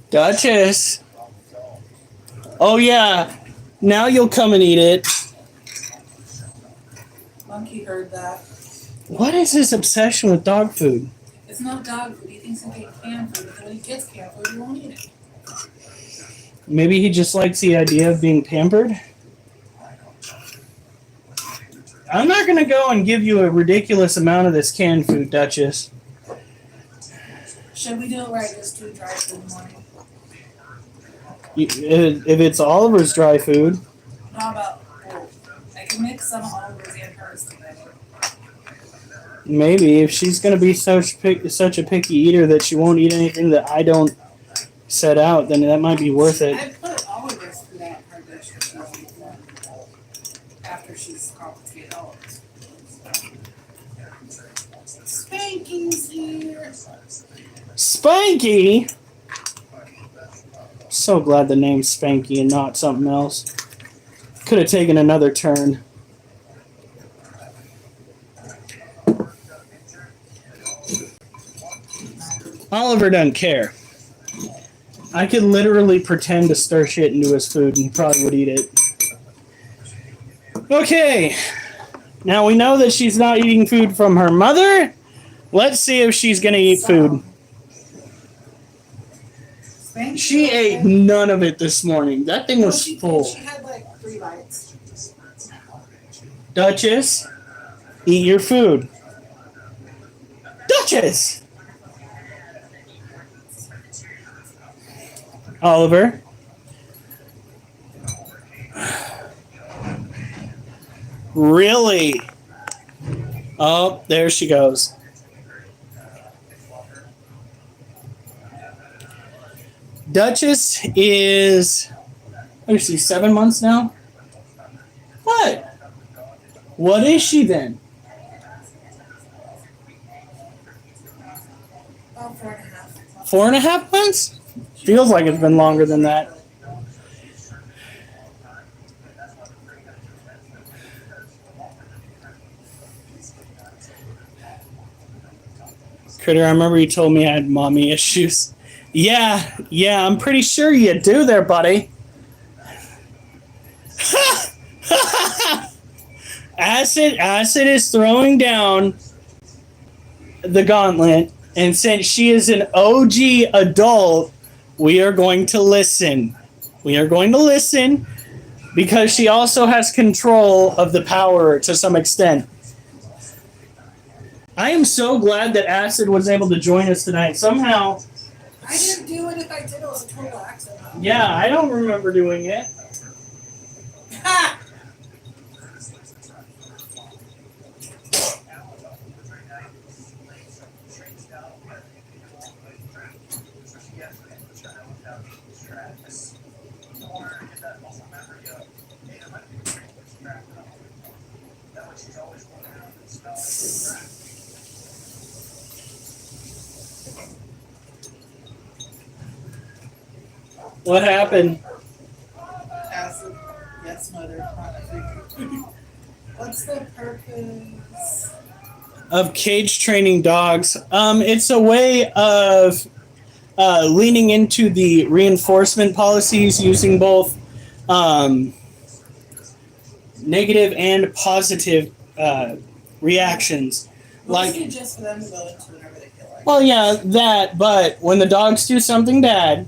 Duchess. Oh yeah. Now you'll come and eat it. Monkey heard that. What is his obsession with dog food? It's not dog food. He thinks he'll get canned food. But when he gets canned food, he won't eat it. Maybe he just likes the idea of being pampered. I'm not going to go and give you a ridiculous amount of this canned food, Duchess. Should we do it where I just do dry food in the morning? If it's Oliver's dry food, How about both? I can mix some Oliver's and hers together. maybe if she's going to be such a picky eater that she won't eat anything that I don't set out, then that might be worth it. I put Oliver's food out in her dish after she's complicated Oliver's. Spanky's here. Spanky? So glad the name's Spanky and not something else. Could have taken another turn. Oliver doesn't care. I could literally pretend to stir shit into his food and he probably would eat it. Okay. Now we know that she's not eating food from her mother. Let's see if she's going to eat food. She ate none of it this morning. That thing was full. She had like 3 bites. Duchess, eat your food. Duchess! Oliver. Really? Oh, there she goes. Duchess is, let me see, 7 months now? What? What is she then? About 4.5. 4.5 months? Feels like it's been longer than that. Critter, I remember you told me I had mommy issues. Yeah, I'm pretty sure you do there, buddy. Acid is throwing down the gauntlet, and since she is an OG adult, we are going to listen. We are going to listen because she also has control of the power to some extent. I am so glad that Acid was able to join us tonight. Somehow, I didn't do it. If I did, it was a total accident. yeah, I don't remember doing it. Ha! What happened? Acid. Yes, mother. What's the purpose? Of cage training dogs. It's a way of leaning into the reinforcement policies using both negative and positive reactions. Mostly just for them to go into whenever they feel like. Well, yeah, that, but when the dogs do something bad,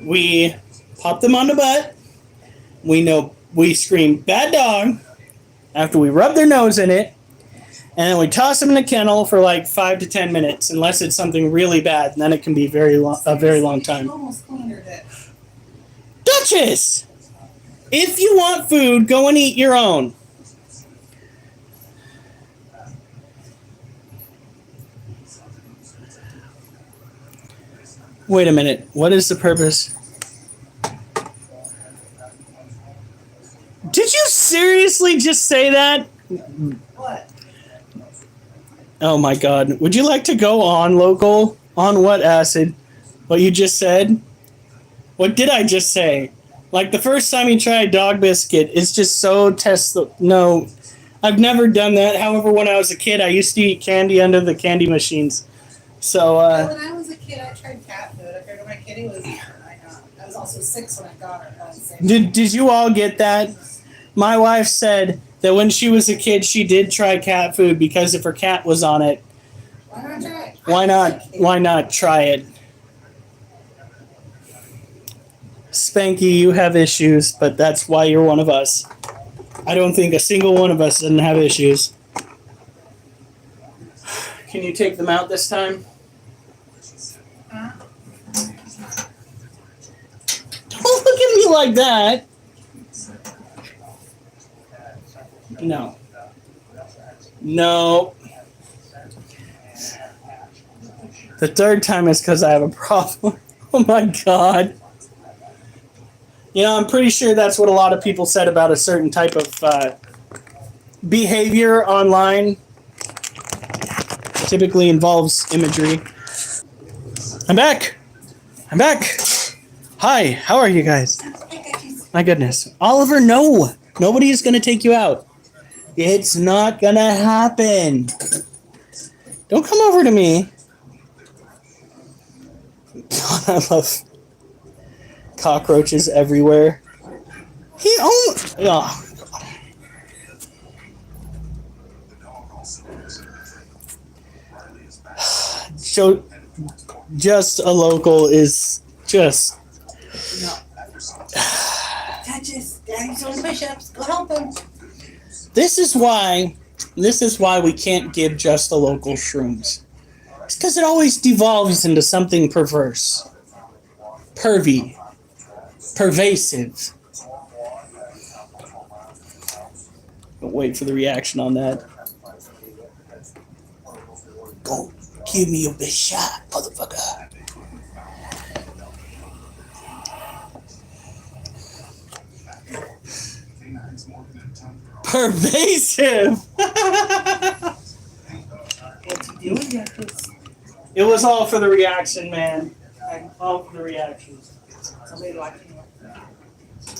we pop them on the butt. We scream, "Bad dog," after we rub their nose in it, and then we toss them in the kennel for like 5 to 10 minutes, unless it's something really bad, and then it can be a very long time. Almost cleaned her dick. Duchess! If you want food, go and eat your own. Wait a minute. What is the purpose? Did you seriously just say that? What? Oh my god. Would you like to go on local? On what, Acid? What you just said? What did I just say? Like the first time you tried dog biscuit, it's just so no. I've never done that. However, when I was a kid, I used to eat candy under the candy machines. So, When I was a kid, I tried cat food. I figured my kitty was. I was also 6 when I got her. Did you all get that? My wife said that when she was a kid, she did try cat food because if her cat was on it, Why not try it? why not try it? Spanky, you have issues, but that's why you're one of us. I don't think a single one of us doesn't have issues. Can you take them out this time? Don't look at me like that. No. No. The third time is because I have a problem. Oh my God. You know, I'm pretty sure that's what a lot of people said about a certain type of behavior online. Typically involves imagery. I'm back. I'm back. Hi, how are you guys? My goodness. Oliver, no. Nobody is going to take you out. It's not going to happen. Don't come over to me. God, I love cockroaches everywhere. He almost... Oh. So, just a local is just... Touches. Daddy's doing push-ups. Go help him. This is why we can't give just a local shrooms. It's because it always devolves into something perverse. Pervy. Pervasive. Don't wait for the reaction on that. Go, give me your big shot, motherfucker. Pervasive! What's he doing? It was all for the reaction, man. All for the reactions. Somebody watching.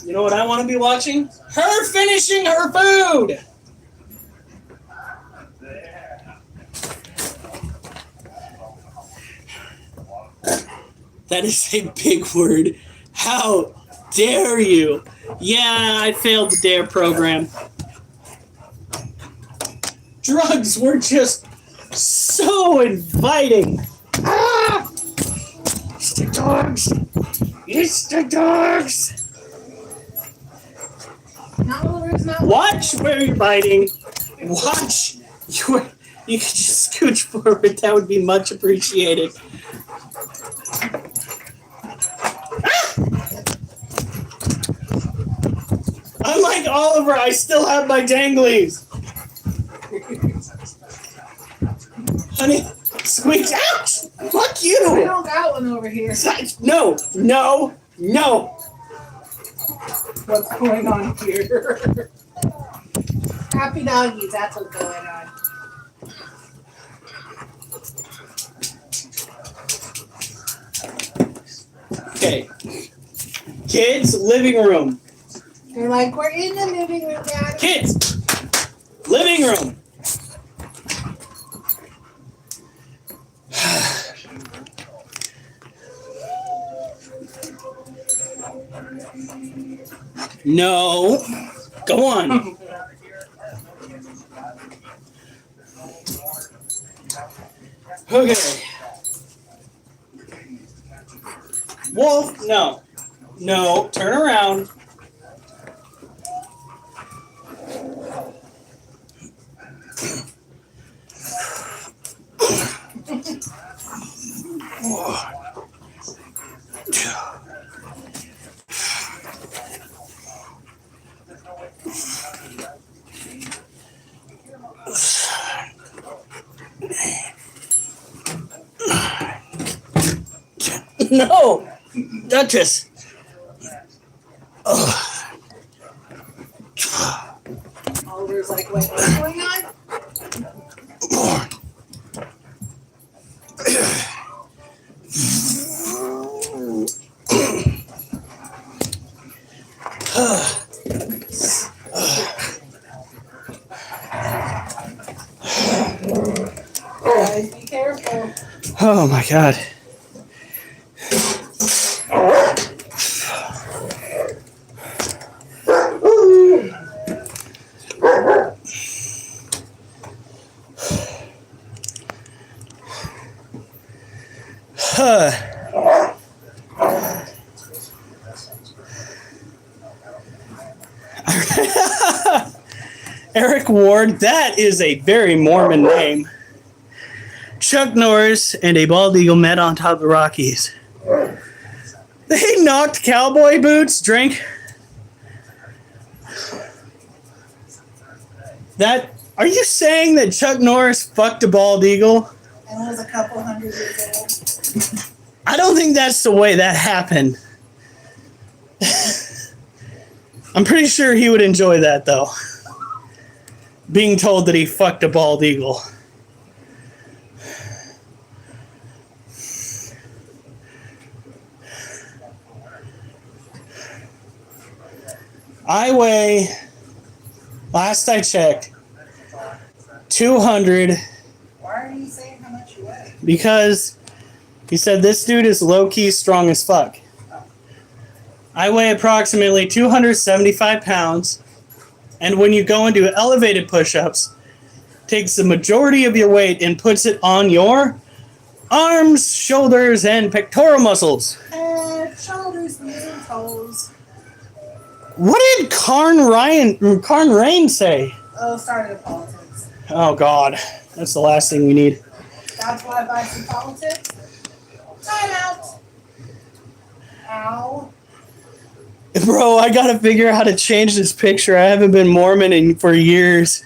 You know what I want to be watching? Her finishing her food! That is a big word. How dare you? Yeah, I failed the DARE program. Drugs were just so inviting. Ah! It's the dogs. It's the dogs. Watch where you're biting. Watch. You could just scooch forward. That would be much appreciated. Unlike Oliver, I still have my danglies. Honey, squeeze out! Fuck you! I don't got one over here. No, no, no. What's going on here? Happy doggies, that's what's going on. Okay. Kids, living room. They're like, we're in the living room, Dad. Kids, living room. No. Go on. Okay. Wolf, no. No, turn around. No, Duchess. Oliver's like, wait, what's going on? Guys, be careful. Oh my God. Eric Ward, that is a very Mormon name. Chuck Norris and a bald eagle met on top of the Rockies. They knocked cowboy boots, drank. That, are you saying that Chuck Norris fucked a bald eagle? And was a couple 100 years old. I don't think that's the way that happened. I'm pretty sure he would enjoy that, though. Being told that he fucked a bald eagle. I weigh, last I checked, 200. Why are you saying how much you weigh? Because he said this dude is low-key strong as fuck. I weigh approximately 275 pounds, and when you go into elevated push-ups, takes the majority of your weight and puts it on your arms, shoulders, and pectoral muscles. Head, shoulders, knees, and toes. What did Karn Rain say? Oh, started politics. Oh, God. That's the last thing we need. That's why I buy some politics. Time out. Ow. Bro, I gotta figure out how to change this picture. I haven't been Mormon for years.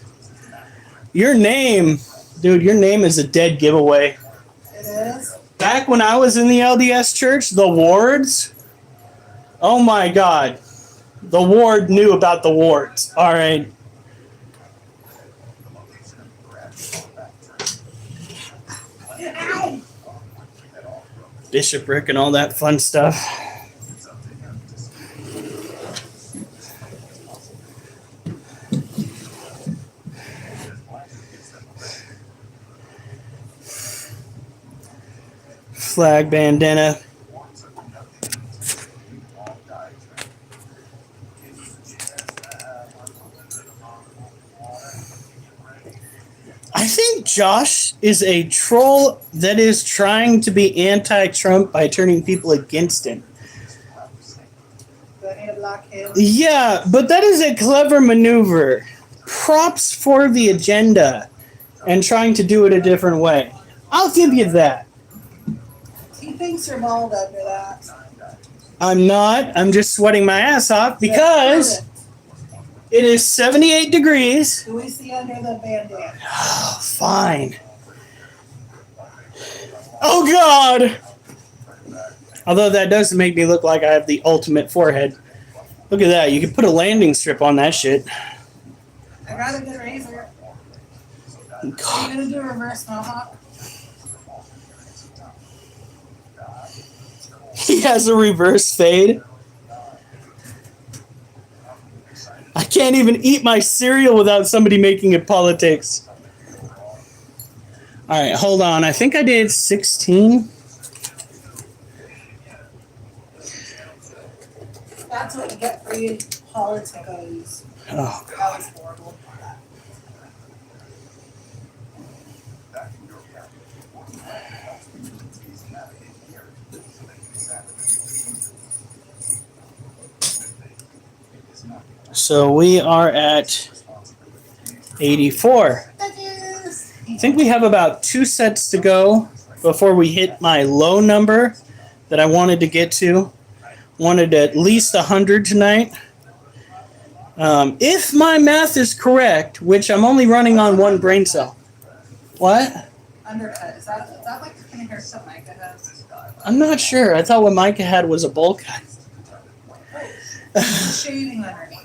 Your name, dude, your name is a dead giveaway. It is? Back when I was in the LDS church, the wards, oh my God. The ward knew about the wards. All right. Ow. Bishopric and all that fun stuff. Flag bandana. I think Josh is a troll that is trying to be anti-Trump by turning people against him. The head lock him. Yeah, but that is a clever maneuver. Props for the agenda and trying to do it a different way. I'll give you that. He thinks you're bald under that. I'm not. I'm just sweating my ass off because it is 78 degrees. Do we see under the bandana? Oh, fine. Oh, God. Although that does make me look like I have the ultimate forehead. Look at that. You can put a landing strip on that shit. I got a good razor. Are you God. going to do a reverse mohawk? He has a reverse fade. I can't even eat my cereal without somebody making it politics. All right, hold on. I think I did 16. That's what you get for you politicos. Oh, That God. was horrible. So we are at 84. I think we have about 2 sets to go before we hit my low number that I wanted to get to. Wanted at least 100 tonight. If my math is correct, which I'm only running on one brain cell. What? Undercut. Is that like the kind of haircut Micah has? I'm not sure. I thought what Micah had was a bowl cut. Shaving underneath.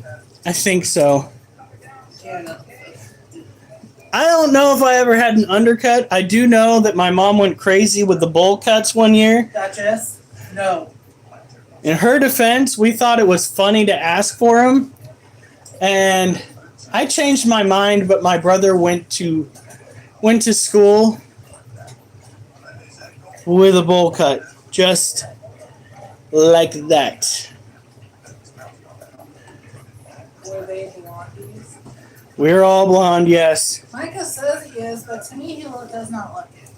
I think so. Yeah. I don't know if I ever had an undercut. I do know that my mom went crazy with the bowl cuts one year. Duchess? No. In her defense, we thought it was funny to ask for them. And I changed my mind, but my brother went to school with a bowl cut. Just like that. Were they blondies? We're all blonde, yes. Micah says he is, but to me he does not look it.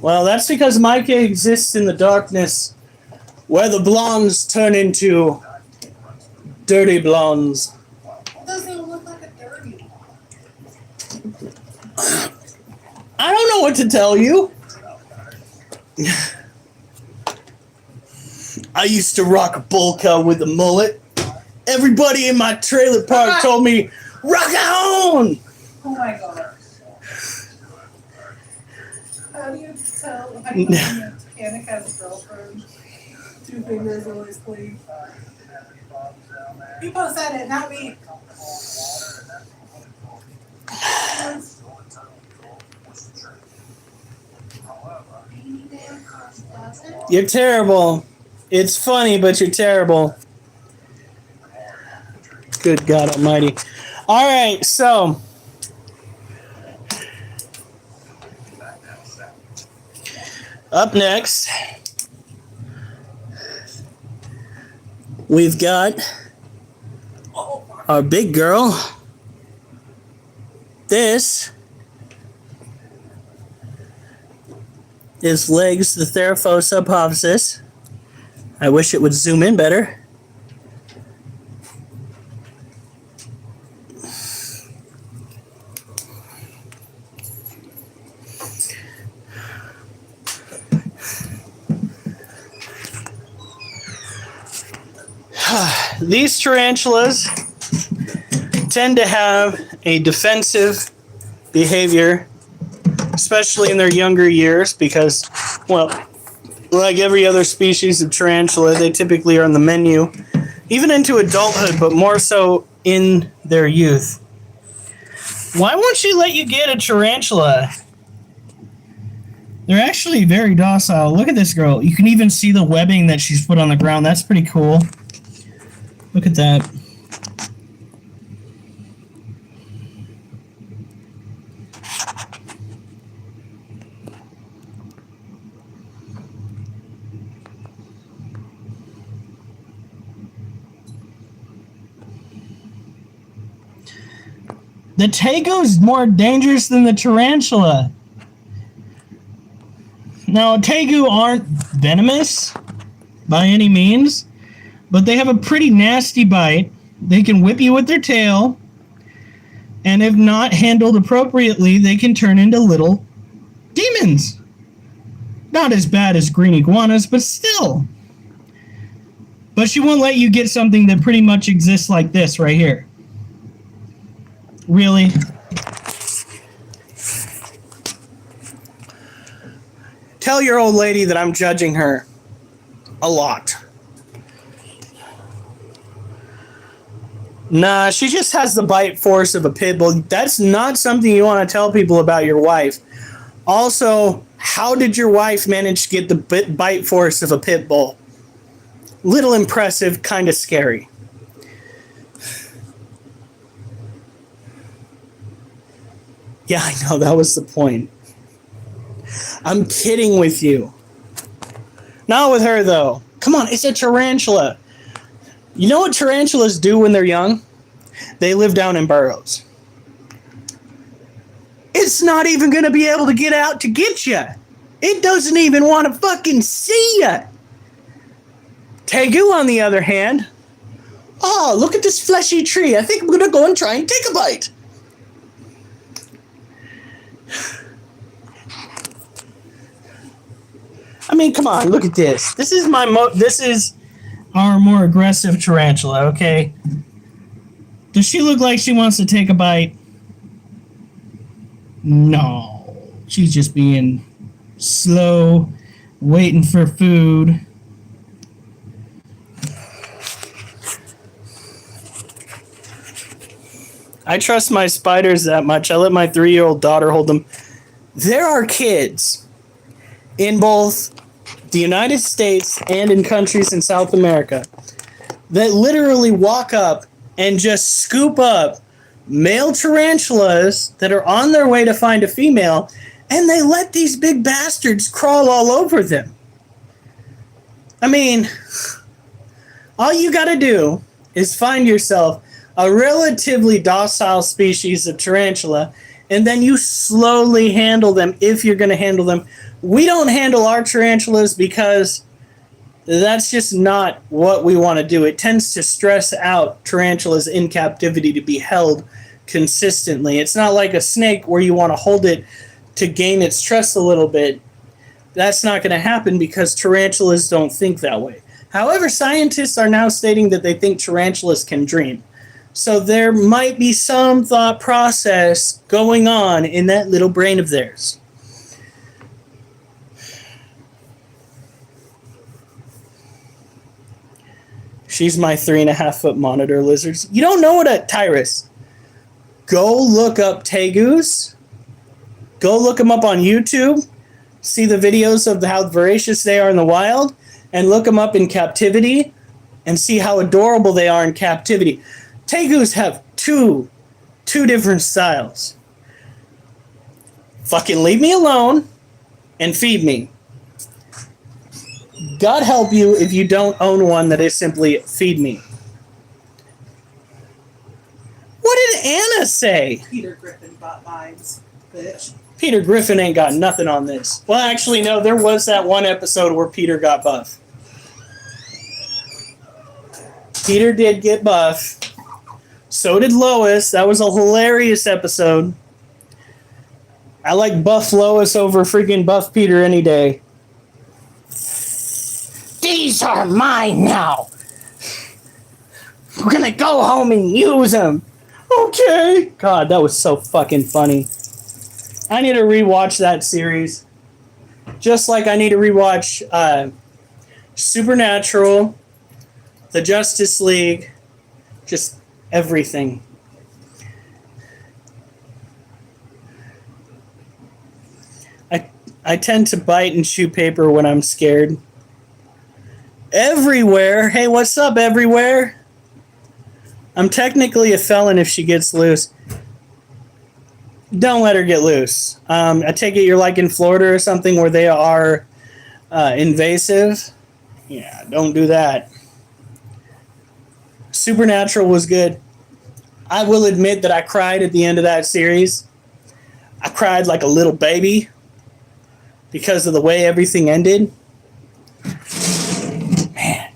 Well, that's because Micah exists in the darkness where the blondes turn into dirty blondes. I don't know what to tell you. I used to rock a bowl cut with a mullet. Everybody in my trailer park told me, rock on! Oh my god. How do you tell if a mechanic has a girlfriend? 2 fingers always clean. You both said it, not me. You're terrible. It's funny, but you're terrible. Good God Almighty. All right, so up next, we've got our big girl. This is legs the Theraphos subhypophysis. I wish it would zoom in better. These tarantulas tend to have a defensive behavior, especially in their younger years, because, well, like every other species of tarantula, they typically are on the menu, even into adulthood, but more so in their youth. Why won't she let you get a tarantula? They're actually very docile. Look at this girl. You can even see the webbing that she's put on the ground. That's pretty cool. Look at that. The tegu is more dangerous than the tarantula. Now, tegu aren't venomous by any means, but they have a pretty nasty bite. They can whip you with their tail, and if not handled appropriately, they can turn into little demons. Not as bad as green iguanas, but still. But she won't let you get something that pretty much exists like this right here. Really? Tell your old lady that I'm judging her a lot. Nah, she just has the bite force of a pit bull. That's not something you want to tell people about your wife. Also, how did your wife manage to get the bite force of a pit bull? Little impressive, kind of scary. Yeah, I know, that was the point. I'm kidding with you. Not with her, though. Come on, it's a tarantula. You know what tarantulas do when they're young? They live down in burrows. It's not even going to be able to get out to get you. It doesn't even want to fucking see you. Tegu, on the other hand, oh, look at this fleshy tree. I think I'm going to go and try and take a bite. I mean, come on, look at this. This is our more aggressive tarantula, okay? Does she look like she wants to take a bite? No. She's just being slow, waiting for food. I trust my spiders that much. I let my 3-year-old daughter hold them. There are kids in both the United States and in countries in South America that literally walk up and just scoop up male tarantulas that are on their way to find a female, and they let these big bastards crawl all over them. I mean, all you gotta do is find yourself a relatively docile species of tarantula, and then you slowly handle them if you're going to handle them. We don't handle our tarantulas because that's just not what we want to do. It tends to stress out tarantulas in captivity to be held consistently. It's not like a snake where you want to hold it to gain its trust a little bit. That's not going to happen because tarantulas don't think that way. However, scientists are now stating that they think tarantulas can dream. So there might be some thought process going on in that little brain of theirs. She's my 3.5-foot monitor lizards. You don't know what a Tyrus. Go look up tegus. Go look them up on YouTube. See the videos of how voracious they are in the wild. And look them up in captivity. And see how adorable they are in captivity. Tegus have two different styles. Fucking leave me alone and feed me. God help you if you don't own one that is simply feed me. What did Anna say? Peter Griffin bought vibes, bitch. Peter Griffin ain't got nothing on this. Well, actually, no, there was that one episode where Peter got buff. Peter did get buff. So did Lois. That was a hilarious episode. I like buff Lois over freaking buff Peter any day. These are mine now. We're gonna go home and use them. Okay. God, that was so fucking funny. I need to rewatch that series. Just like I need to rewatch Supernatural, The Justice League, just everything. I tend to bite and chew paper when I'm scared. Everywhere. Hey, what's up, everywhere? I'm technically a felon if she gets loose. Don't let her get loose. I take it you're like in Florida or something where they are invasive. Yeah, don't do that. Supernatural was good. I will admit that I cried at the end of that series. I cried like a little baby because of the way everything ended. Man.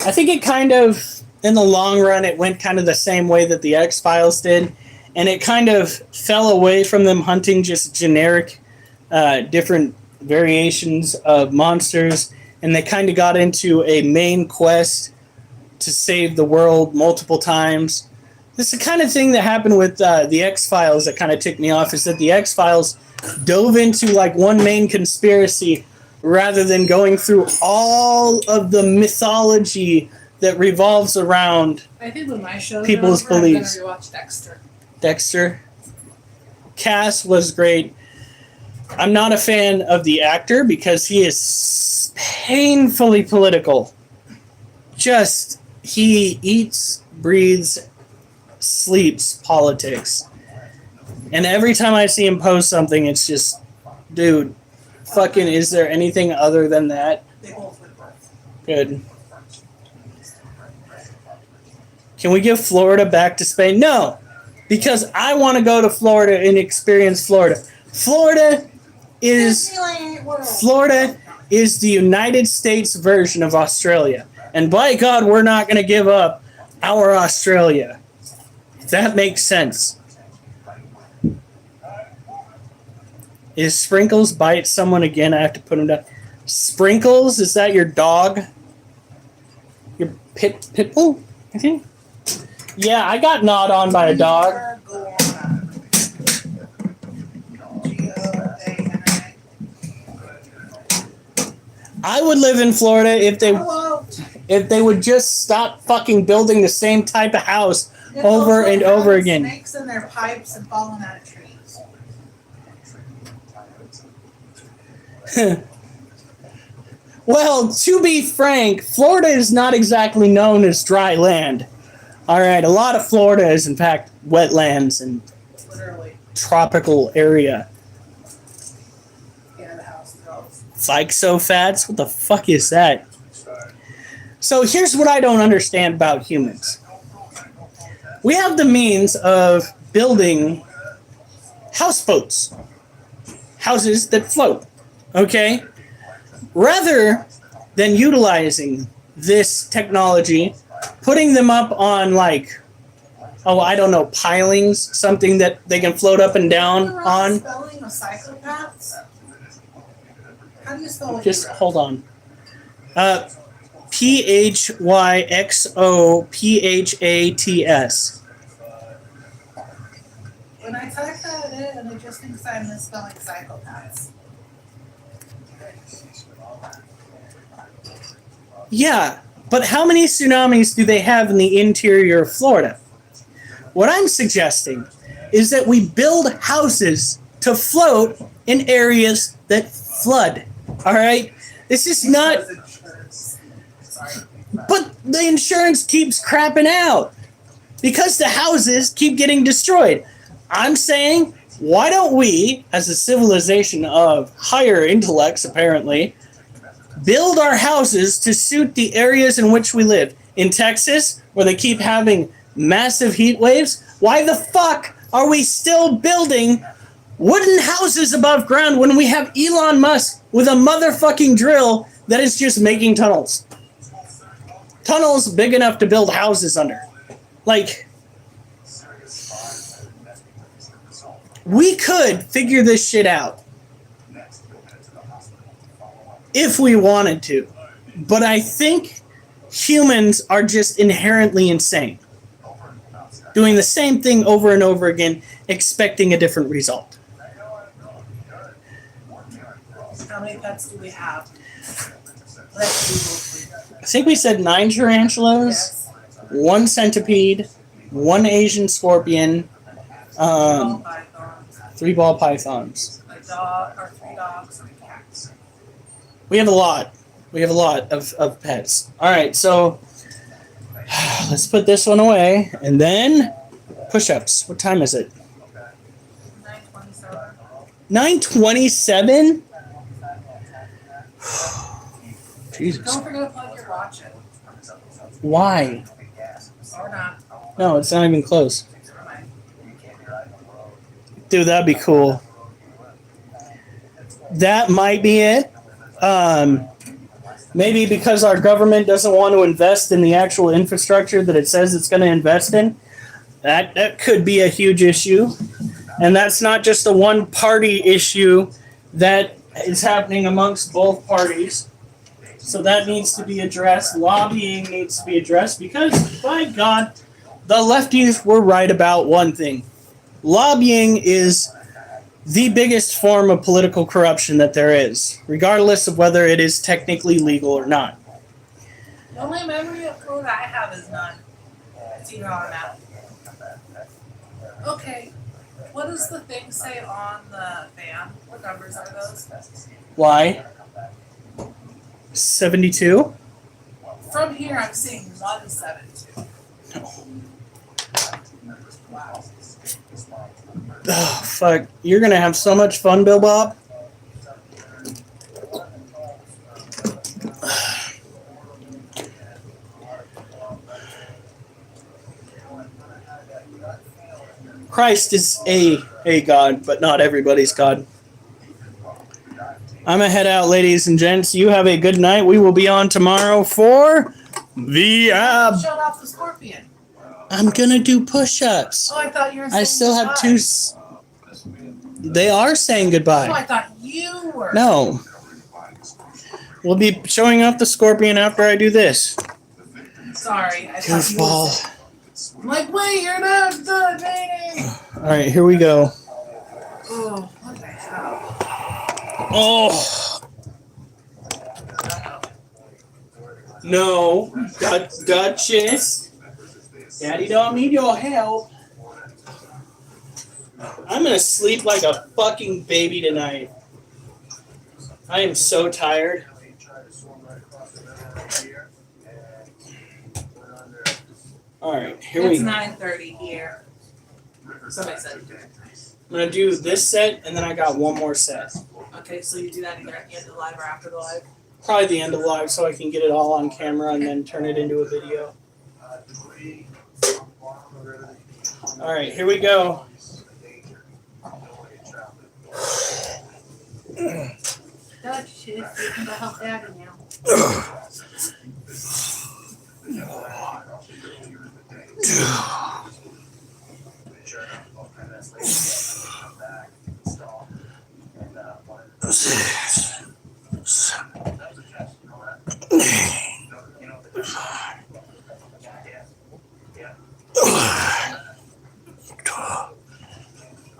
I think it kind of, in the long run, it went kind of the same way that the X-Files did. And it kind of fell away from them hunting just generic, different variations of monsters. And they kind of got into a main quest to save the world multiple times. This is the kind of thing that happened with the X-Files that kind of ticked me off, is that the X-Files dove into like one main conspiracy rather than going through all of the mythology that revolves around I think when my show people's over, beliefs. I'm gonna rewatch Dexter. Dexter. Cass was great. I'm not a fan of the actor because he is painfully political. Just, he eats, breathes, sleeps politics. And every time I see him post something, it's just, dude, fucking, is there anything other than that? They both went birth. Good. Can we give Florida back to Spain? No, because I want to go to Florida and experience Florida. Florida is the United States version of Australia. And by God, we're not going to give up our Australia. That makes sense. Is Sprinkles bite someone again? I have to put him down. Sprinkles, is that your dog? Your pit bull, I think? Yeah, I got gnawed on by a dog. I would live in Florida if they would just stop fucking building the same type of house over and over again. Snakes in their pipes and falling out of trees. Well, to be frank, Florida is not exactly known as dry land. All right, a lot of Florida is in fact wetlands and Literally. tropical area. Yeah, the house goes. Phyxofats? What the fuck is that? So here's what I don't understand about humans. We have the means of building houseboats. Houses that float. Okay? Rather than utilizing this technology putting them up on like, oh, I don't know, pilings, something that they can float up and down The wrong on. spelling of psychopaths? How do you spell what Just you wrote? hold on. PHYXOPHATS. When I type that in, it just thinks I'm misspelling psychopaths. Yeah, but how many tsunamis do they have in the interior of Florida? What I'm suggesting is that we build houses to float in areas that flood. All right? This is not. Sorry. But the insurance keeps crapping out because the houses keep getting destroyed. I'm saying, why don't we, as a civilization of higher intellects apparently, build our houses to suit the areas in which we live? In Texas, where they keep having massive heat waves, why the fuck are we still building wooden houses above ground when we have Elon Musk with a motherfucking drill that is just making tunnels? Tunnels big enough to build houses under. Like, we could figure this shit out if we wanted to. But I think humans are just inherently insane, doing the same thing over and over again, expecting a different result. How many pets do we have? Let's I think we said 9 tarantulas, Yes. 1 centipede, 1 Asian scorpion, Ball pythons, 3 ball pythons. a dog, or 3 dogs, and a cat. We have a lot. We have a lot of pets. All right, so let's put this one away. And then push-ups. What time is it? 9:27. 9:27? Jesus. Don't forget to plug your watch in. Why? Or not. No, it's not even close. Never mind. Dude, that'd be cool. That might be it. Maybe because our government doesn't want to invest in the actual infrastructure that it says it's going to invest in. That could be a huge issue. And that's not just a one-party issue that is happening amongst both parties. So that needs to be addressed. Lobbying needs to be addressed because, by God, the lefties were right about one thing. Lobbying is the biggest form of political corruption that there is, regardless of whether it is technically legal or not. The only memory of food I have is none. It's even on a map. Okay. What does the thing say on the fan? What numbers are those? Why? 72? From here, I'm seeing 172. Wow. Oh, fuck. You're going to have so much fun, Bill Bob. Christ is a God, but not everybody's God. I'm going to head out, ladies and gents. You have a good night. We will be on tomorrow for the ab. Shut off the scorpion. I'm going to do push-ups. Oh, I thought you were saying I still have goodbye. 2... They are saying Oh, goodbye. I thought you were. No. We'll be showing off the scorpion after I do this. Sorry. I thought you were. Goofball. I'm like, wait, you're not done dating. All right, here we go. Oh, what the hell? Oh. No. Duchess. Daddy don't need your help. I'm going to sleep like a fucking baby tonight. I am so tired. All right, here we It's go. 9:30 here. Somebody said. I'm going to do this set, and then I got one more set. Okay, so you do that either at the end of the live or after the live? Probably the end of live so I can get it all on camera and then turn it into a video. All right, here we go. Dutch, you can go help Daddy now. Sure enough, about 10 minutes later, come back, stall, and wanted to that was a test, you know that? You know the test? Yeah. Yeah.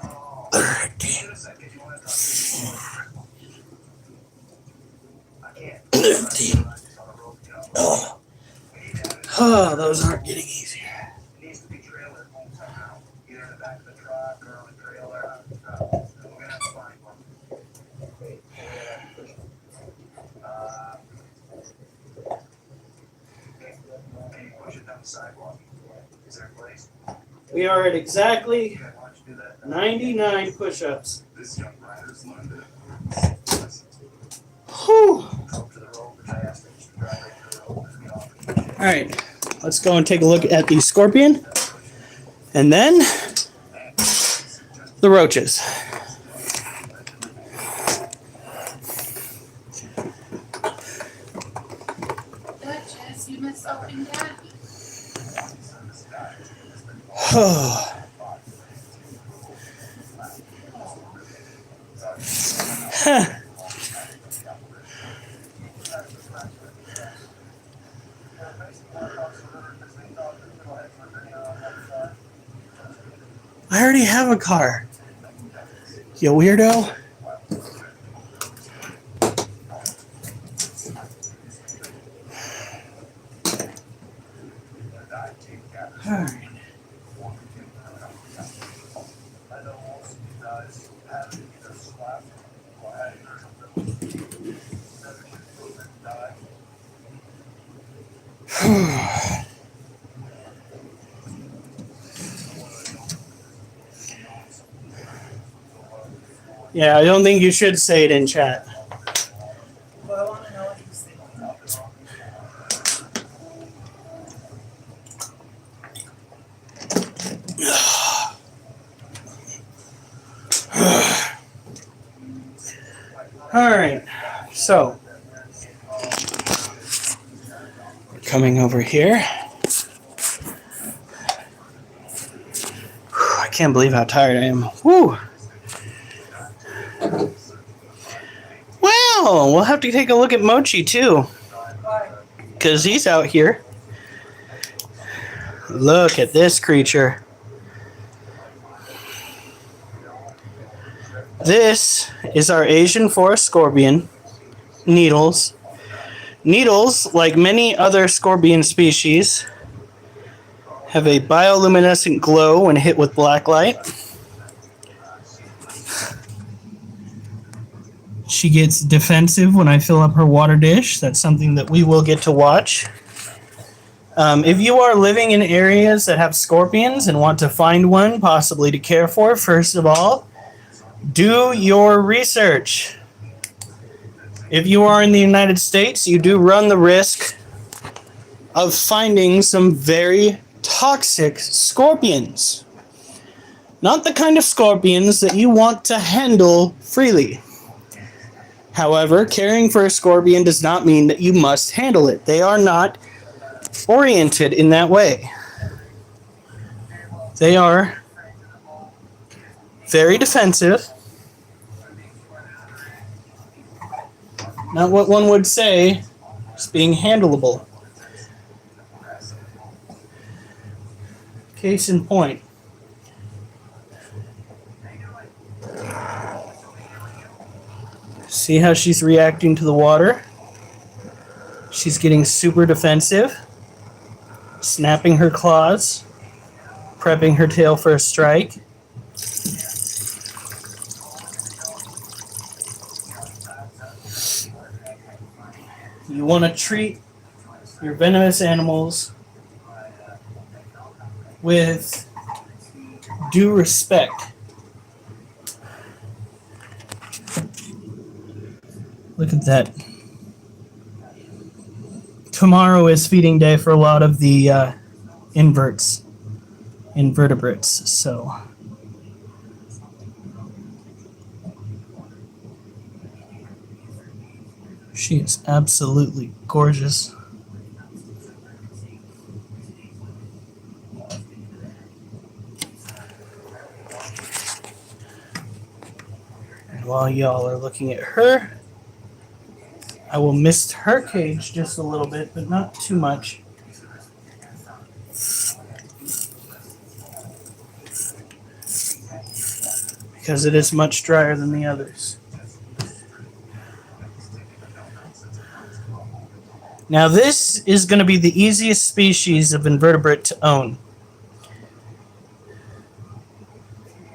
Oh, wait a second, you want to talk to me? I can't. Oh, those aren't getting easier. It needs to be trailered home somehow. Either in the back of the truck or on a trailer. We're gonna have to find one. Can you push it down the sidewalk? Is there a place? We are at exactly Yeah, why don't you do that? 99 push-ups. This young rider's learned it. Whew. Up to the road, which I asked him to drive right to the road. And we offered him All right, let's go and take a look at the scorpion, and then the roaches. Duchess, you miss helping Dad? Huh. I already have a car. You weirdo. Alright. Yeah, I don't think you should say it in chat. Well, I want to know what he's thinking. Alright, so coming over here. I can't believe how tired I am. Whew. Well, we'll have to take a look at Mochi too, because he's out here. Look at this creature. This is our Asian forest scorpion, Needles. Needles, like many other scorpion species, have a bioluminescent glow when hit with black light. She gets defensive when I fill up her water dish. That's something that we will get to watch. If you are living in areas that have scorpions and want to find one, possibly to care for, first of all, do your research. If you are in the United States, you do run the risk of finding some very toxic scorpions. Not the kind of scorpions that you want to handle freely. However, caring for a scorpion does not mean that you must handle it. They are not oriented in that way. They are very defensive. Not what one would say is being handleable. Case in point. See how she's reacting to the water? She's getting super defensive, snapping her claws, prepping her tail for a strike. You want to treat your venomous animals with due respect. Look at that. Tomorrow is feeding day for a lot of the invertebrates. So she is absolutely gorgeous. while y'all are looking at her, I will mist her cage just a little bit, but not too much. Because it is much drier than the others. Now this is going to be the easiest species of invertebrate to own.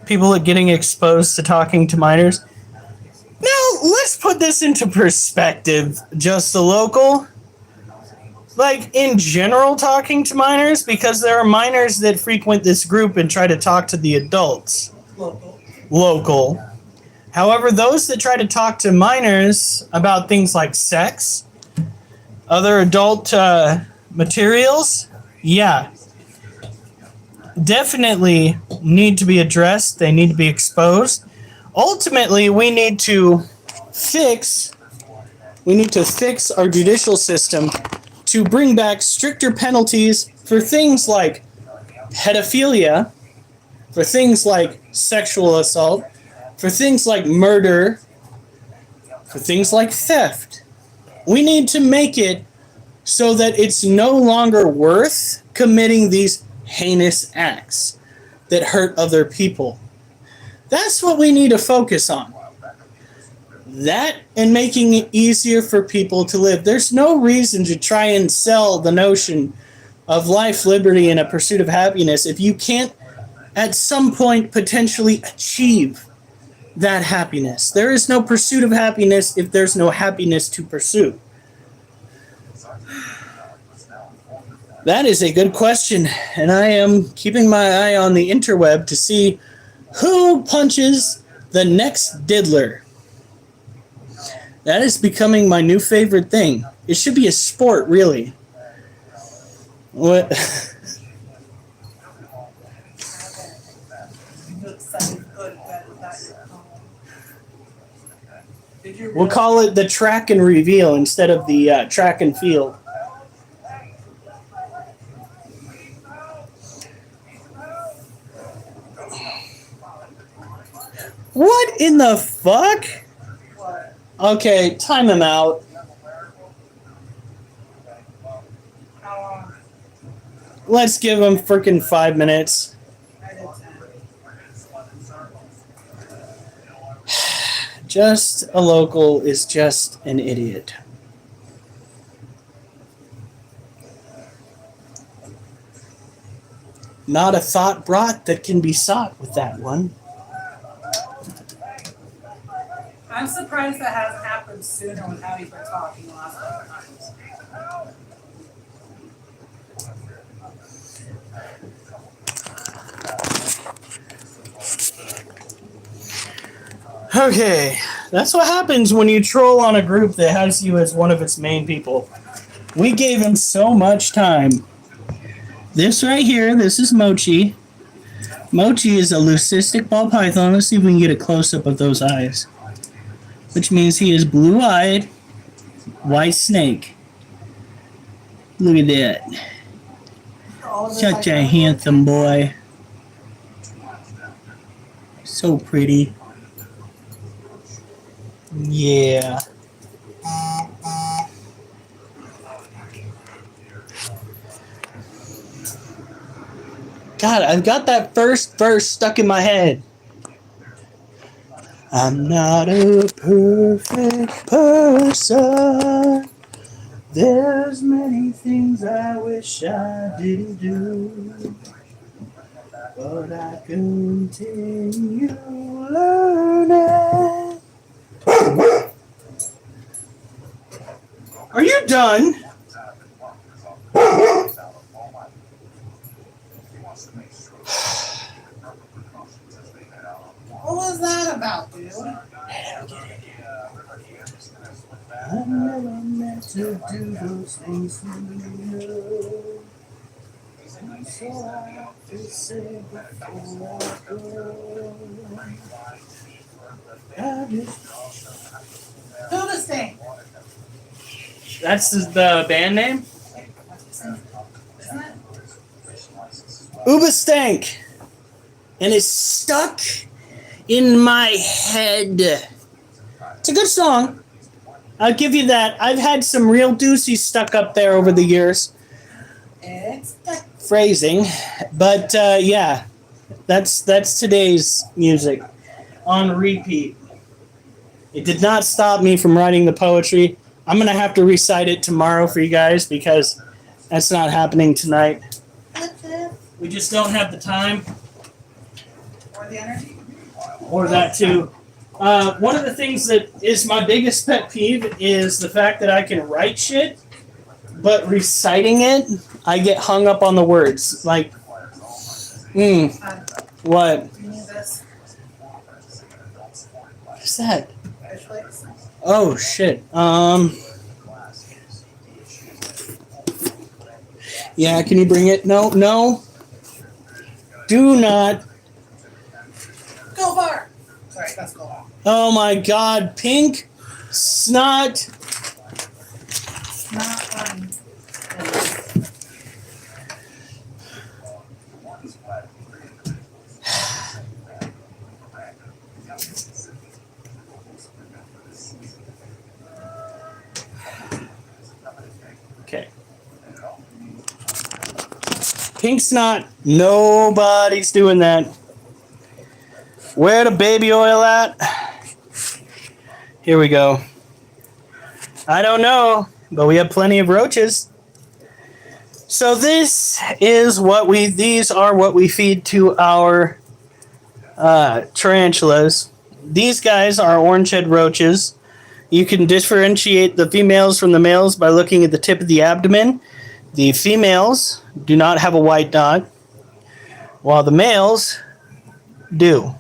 People are getting exposed to talking to minors. Now let's put this into perspective. Just a local, like in general, talking to minors, because there are minors that frequent this group and try to talk to the adults. Local. However, those that try to talk to minors about things like sex, other adult materials, yeah, definitely need to be addressed. They need to be exposed. Ultimately, we need to fix our judicial system to bring back stricter penalties for things like pedophilia, for things like sexual assault, for things like murder, for things like theft. We need to make it so that it's no longer worth committing these heinous acts that hurt other people. That's what we need to focus on. That and making it easier for people to live. There's no reason to try and sell the notion of life, liberty, and a pursuit of happiness if you can't at some point potentially achieve that happiness. There is no pursuit of happiness if there's no happiness to pursue. That is a good question, and I am keeping my eye on the interweb to see who punches the next diddler. That is becoming my new favorite thing. It should be a sport, really. What? We'll call it the track and reveal instead of the track and field. What in the fuck? Okay, time him out. Let's give him freaking 5 minutes. Just a local is just an idiot. Not a thought brought that can be sought with that one. I'm surprised that hasn't happened sooner with how you've been talking the last couple times. Okay, that's what happens when you troll on a group that has you as one of its main people. We gave him so much time. This right here, this is Mochi. Mochi is a leucistic ball python. Let's see if we can get a close-up of those eyes. Which means he is blue-eyed, white snake. Look at that. Such a handsome boy. So pretty. Yeah. God, I've got that first verse stuck in my head. I'm not a perfect person. There's many things I wish I didn't do. But I continue learning. Are you done? What was that about, dude? I never meant to do those things to you. So I have to say before I go. I just... Do this thing. That's the band name? Isn't it? Uba Stank. And it's stuck in my head. It's a good song. I'll give you that. I've had some real doozies stuck up there over the years. Phrasing. But yeah, that's today's music on repeat. It did not stop me from writing the poetry. I'm going to have to recite it tomorrow for you guys because that's not happening tonight. We just don't have the time. Or the energy. Or that too. One of the things that is my biggest pet peeve is the fact that I can write shit, but reciting it, I get hung up on the words. Like, what? You need this. What's that? Fish flakes. Oh shit. Yeah, can you bring it? No. Do not. Go far. Sorry, that's go long. Oh my god, pink snot. Not fun. Okay. Pink snot. Nobody's doing that. Where the baby oil at? Here we go. I don't know, but we have plenty of roaches. So these are what we feed to our tarantulas. These guys are orange-head roaches. You can differentiate the females from the males by looking at the tip of the abdomen. The females do not have a white dot, while the males do.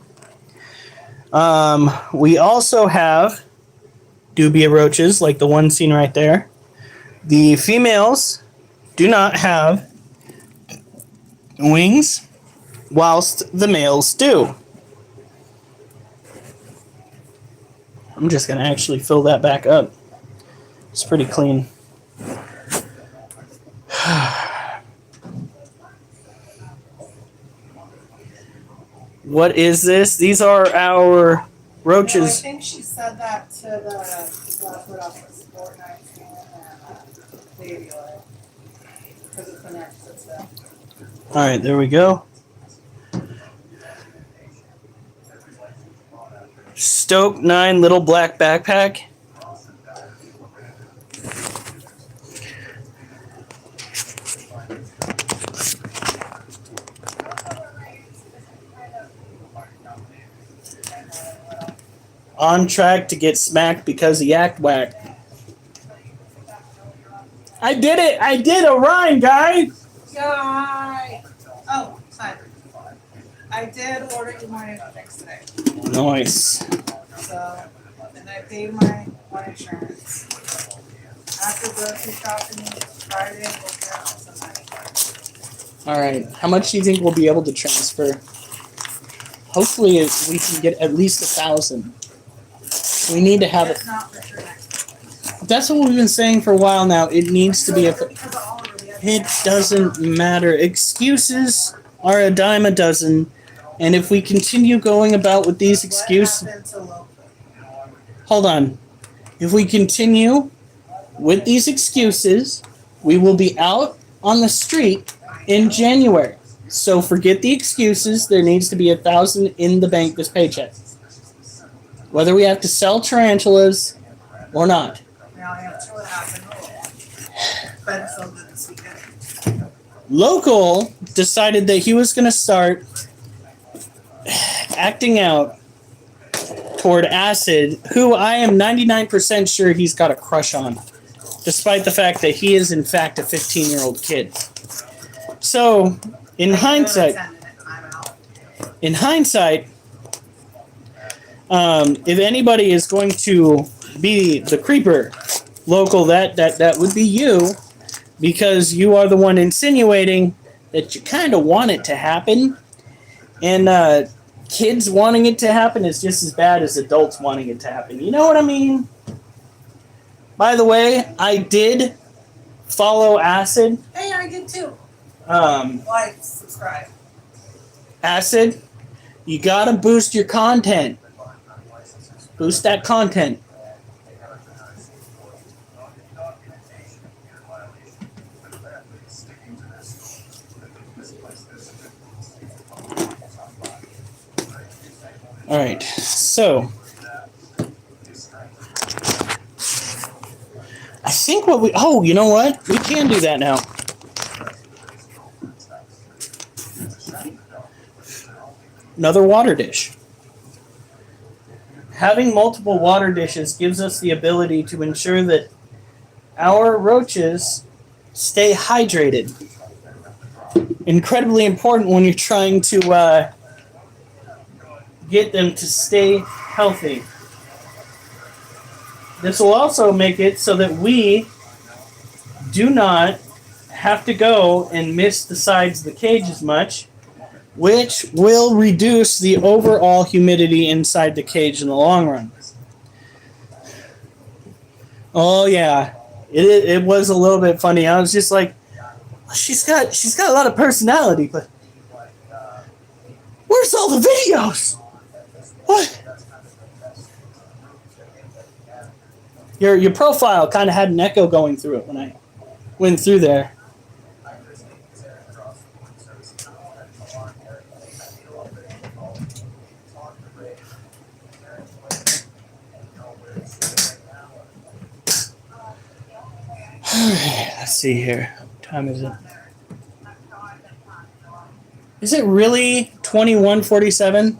We also have dubia roaches, like the one seen right there. The females do not have wings, whilst the males do. I'm just going to actually fill that back up. It's pretty clean. What is this? These are our No, I roaches. think she said that to the people that put up the Fortnite thing and baby oil. Because it's the next and stuff. Alright, there we go. Stoke 9 little black backpack. On track to get smacked because of yak whack. I did it! I did a rhyme, guy! Yay! Oh, sorry. I did order you my fix today. Nice. So, and I paid my insurance. After grocery shopping Friday, we'll get out some money. Alright, how much do you think we'll be able to transfer? Hopefully we can get at least 1,000. We need to have it. If not, for sure next week. That's what we've been saying for a while now. It needs to be a... Because of all of the It doesn't matter. Excuses are a dime a dozen. And if we continue going about with these excuses... What happened to local? Hold on. If we continue with these excuses, we will be out on the street in January. So forget the excuses. There needs to be 1,000 in the bank this paycheck. Whether we have to sell tarantulas or not. Now I have what happened. But it's so good this weekend. Local decided that he was going to start acting out toward Acid, who I am 99% sure he's got a crush on, despite the fact that he is in fact a 15-year-old kid. So, in hindsight, if anybody is going to be the creeper, Local, that would be you, because you are the one insinuating that you kind of want it to happen, and kids wanting it to happen is just as bad as adults wanting it to happen. You know what I mean? By the way, I did follow Acid. Hey, I did too. Like, subscribe. Acid, you gotta boost your content. Boost that content. All right, so I think what we, oh, you know what? We can do that now. Another water dish. Having multiple water dishes gives us the ability to ensure that our roaches stay hydrated. Incredibly important when you're trying to get them to stay healthy. This will also make it so that we do not have to go and miss the sides of the cage as much, which will reduce the overall humidity inside the cage in the long run. Oh yeah, it was a little bit funny. I was just like, she's got a lot of personality, but where's all the videos? What? Your profile kind of had an echo going through it when I went through there. Let's see here. What time is it? Is it really 21:47?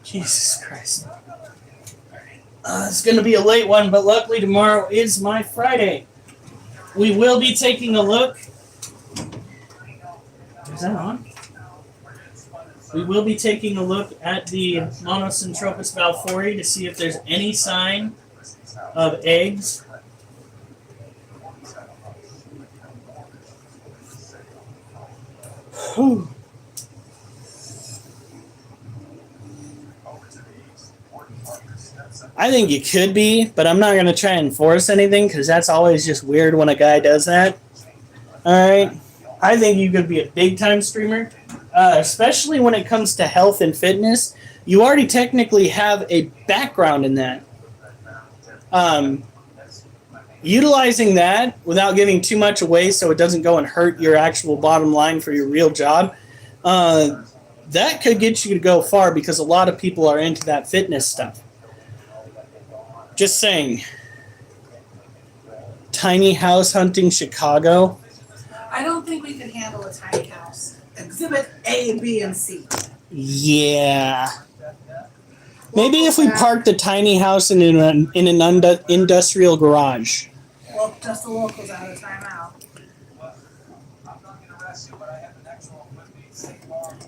Jesus Christ. It's going to be a late one, but luckily tomorrow is my Friday. We will be taking a look. Is that on? We will be taking a look at the Monocentropas balfouri to see if there's any sign of eggs. Whew. I think you could be, but I'm not going to try and force anything because that's always just weird when a guy does that. All right. I think you could be a big-time streamer, especially when it comes to health and fitness. You already technically have a background in that. Utilizing that without giving too much away so it doesn't go and hurt your actual bottom line for your real job, that could get you to go far because a lot of people are into that fitness stuff. Just saying. Tiny house hunting Chicago. I don't think we could handle a tiny house. Exhibit A, B, and C. Yeah. Maybe if we parked the tiny house in an industrial garage. Well, just the locals out of timeout.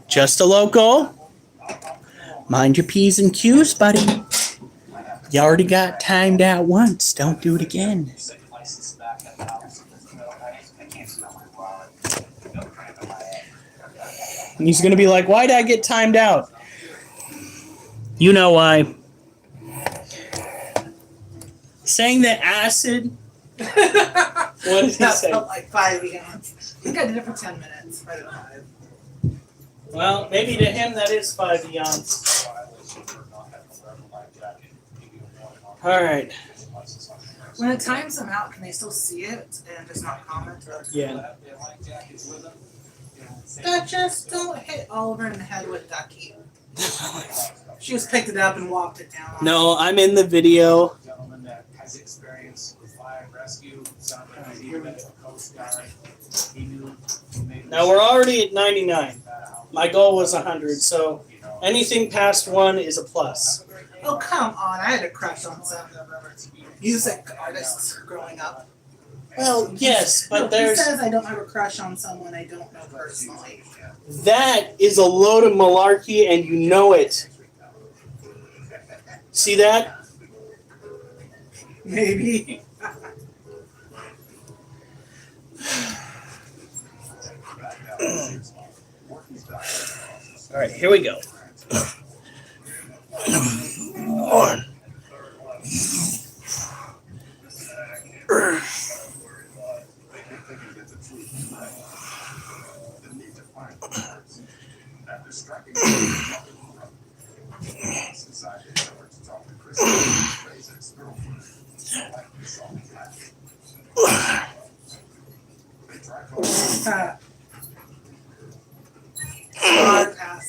Just a local. Mind your P's and Q's, buddy. You already got timed out once. Don't do it again. And he's going to be like, why did I get timed out? You know why. Saying that acid. What did he That say? felt like 5 eons. I think I did it for 10 minutes. Right at 5. Well, maybe to him that is 5 eons. All right. When it times them out, can they still see it and just not comment? Yeah. That just don't hit Oliver in the head with ducky. She just picked it up and walked it down. No, I'm in the video. Now we're already at 99. My goal was 100, so anything past 1 is a plus. Oh, come on. I had a crush on some music artists growing up. Well, yes, but He there's... says I don't have a crush on someone I don't know personally. That is a load of malarkey, and you know it. See that? Maybe. All right, here we go.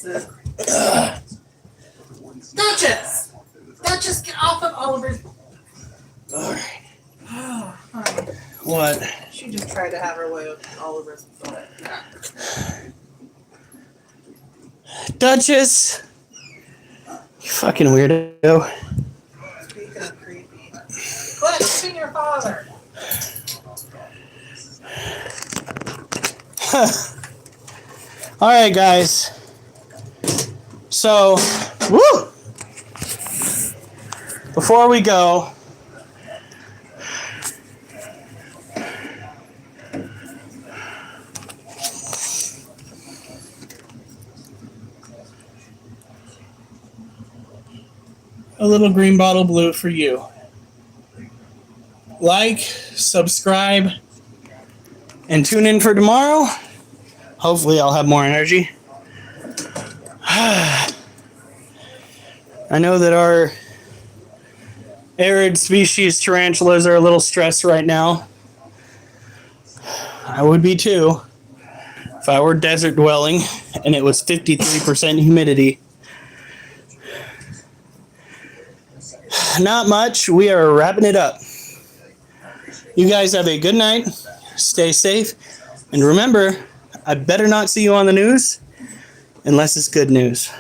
Sid. Duchess! Duchess, get off of Oliver's. All right. Oh, honey. What? She just tried to have her way with Oliver's phone. Duchess! You fucking weirdo. Speaking of creepy. Quit hitting your father. All right, guys. So, woo! Before we go, a little green bottle blue for you. Like, subscribe, and tune in for tomorrow. Hopefully I'll have more energy. I know that our arid species tarantulas are a little stressed right now. I would be too if I were desert dwelling and it was 53% humidity. Not much. We are wrapping it up. You guys have a good night. Stay safe. And remember, I better not see you on the news unless it's good news.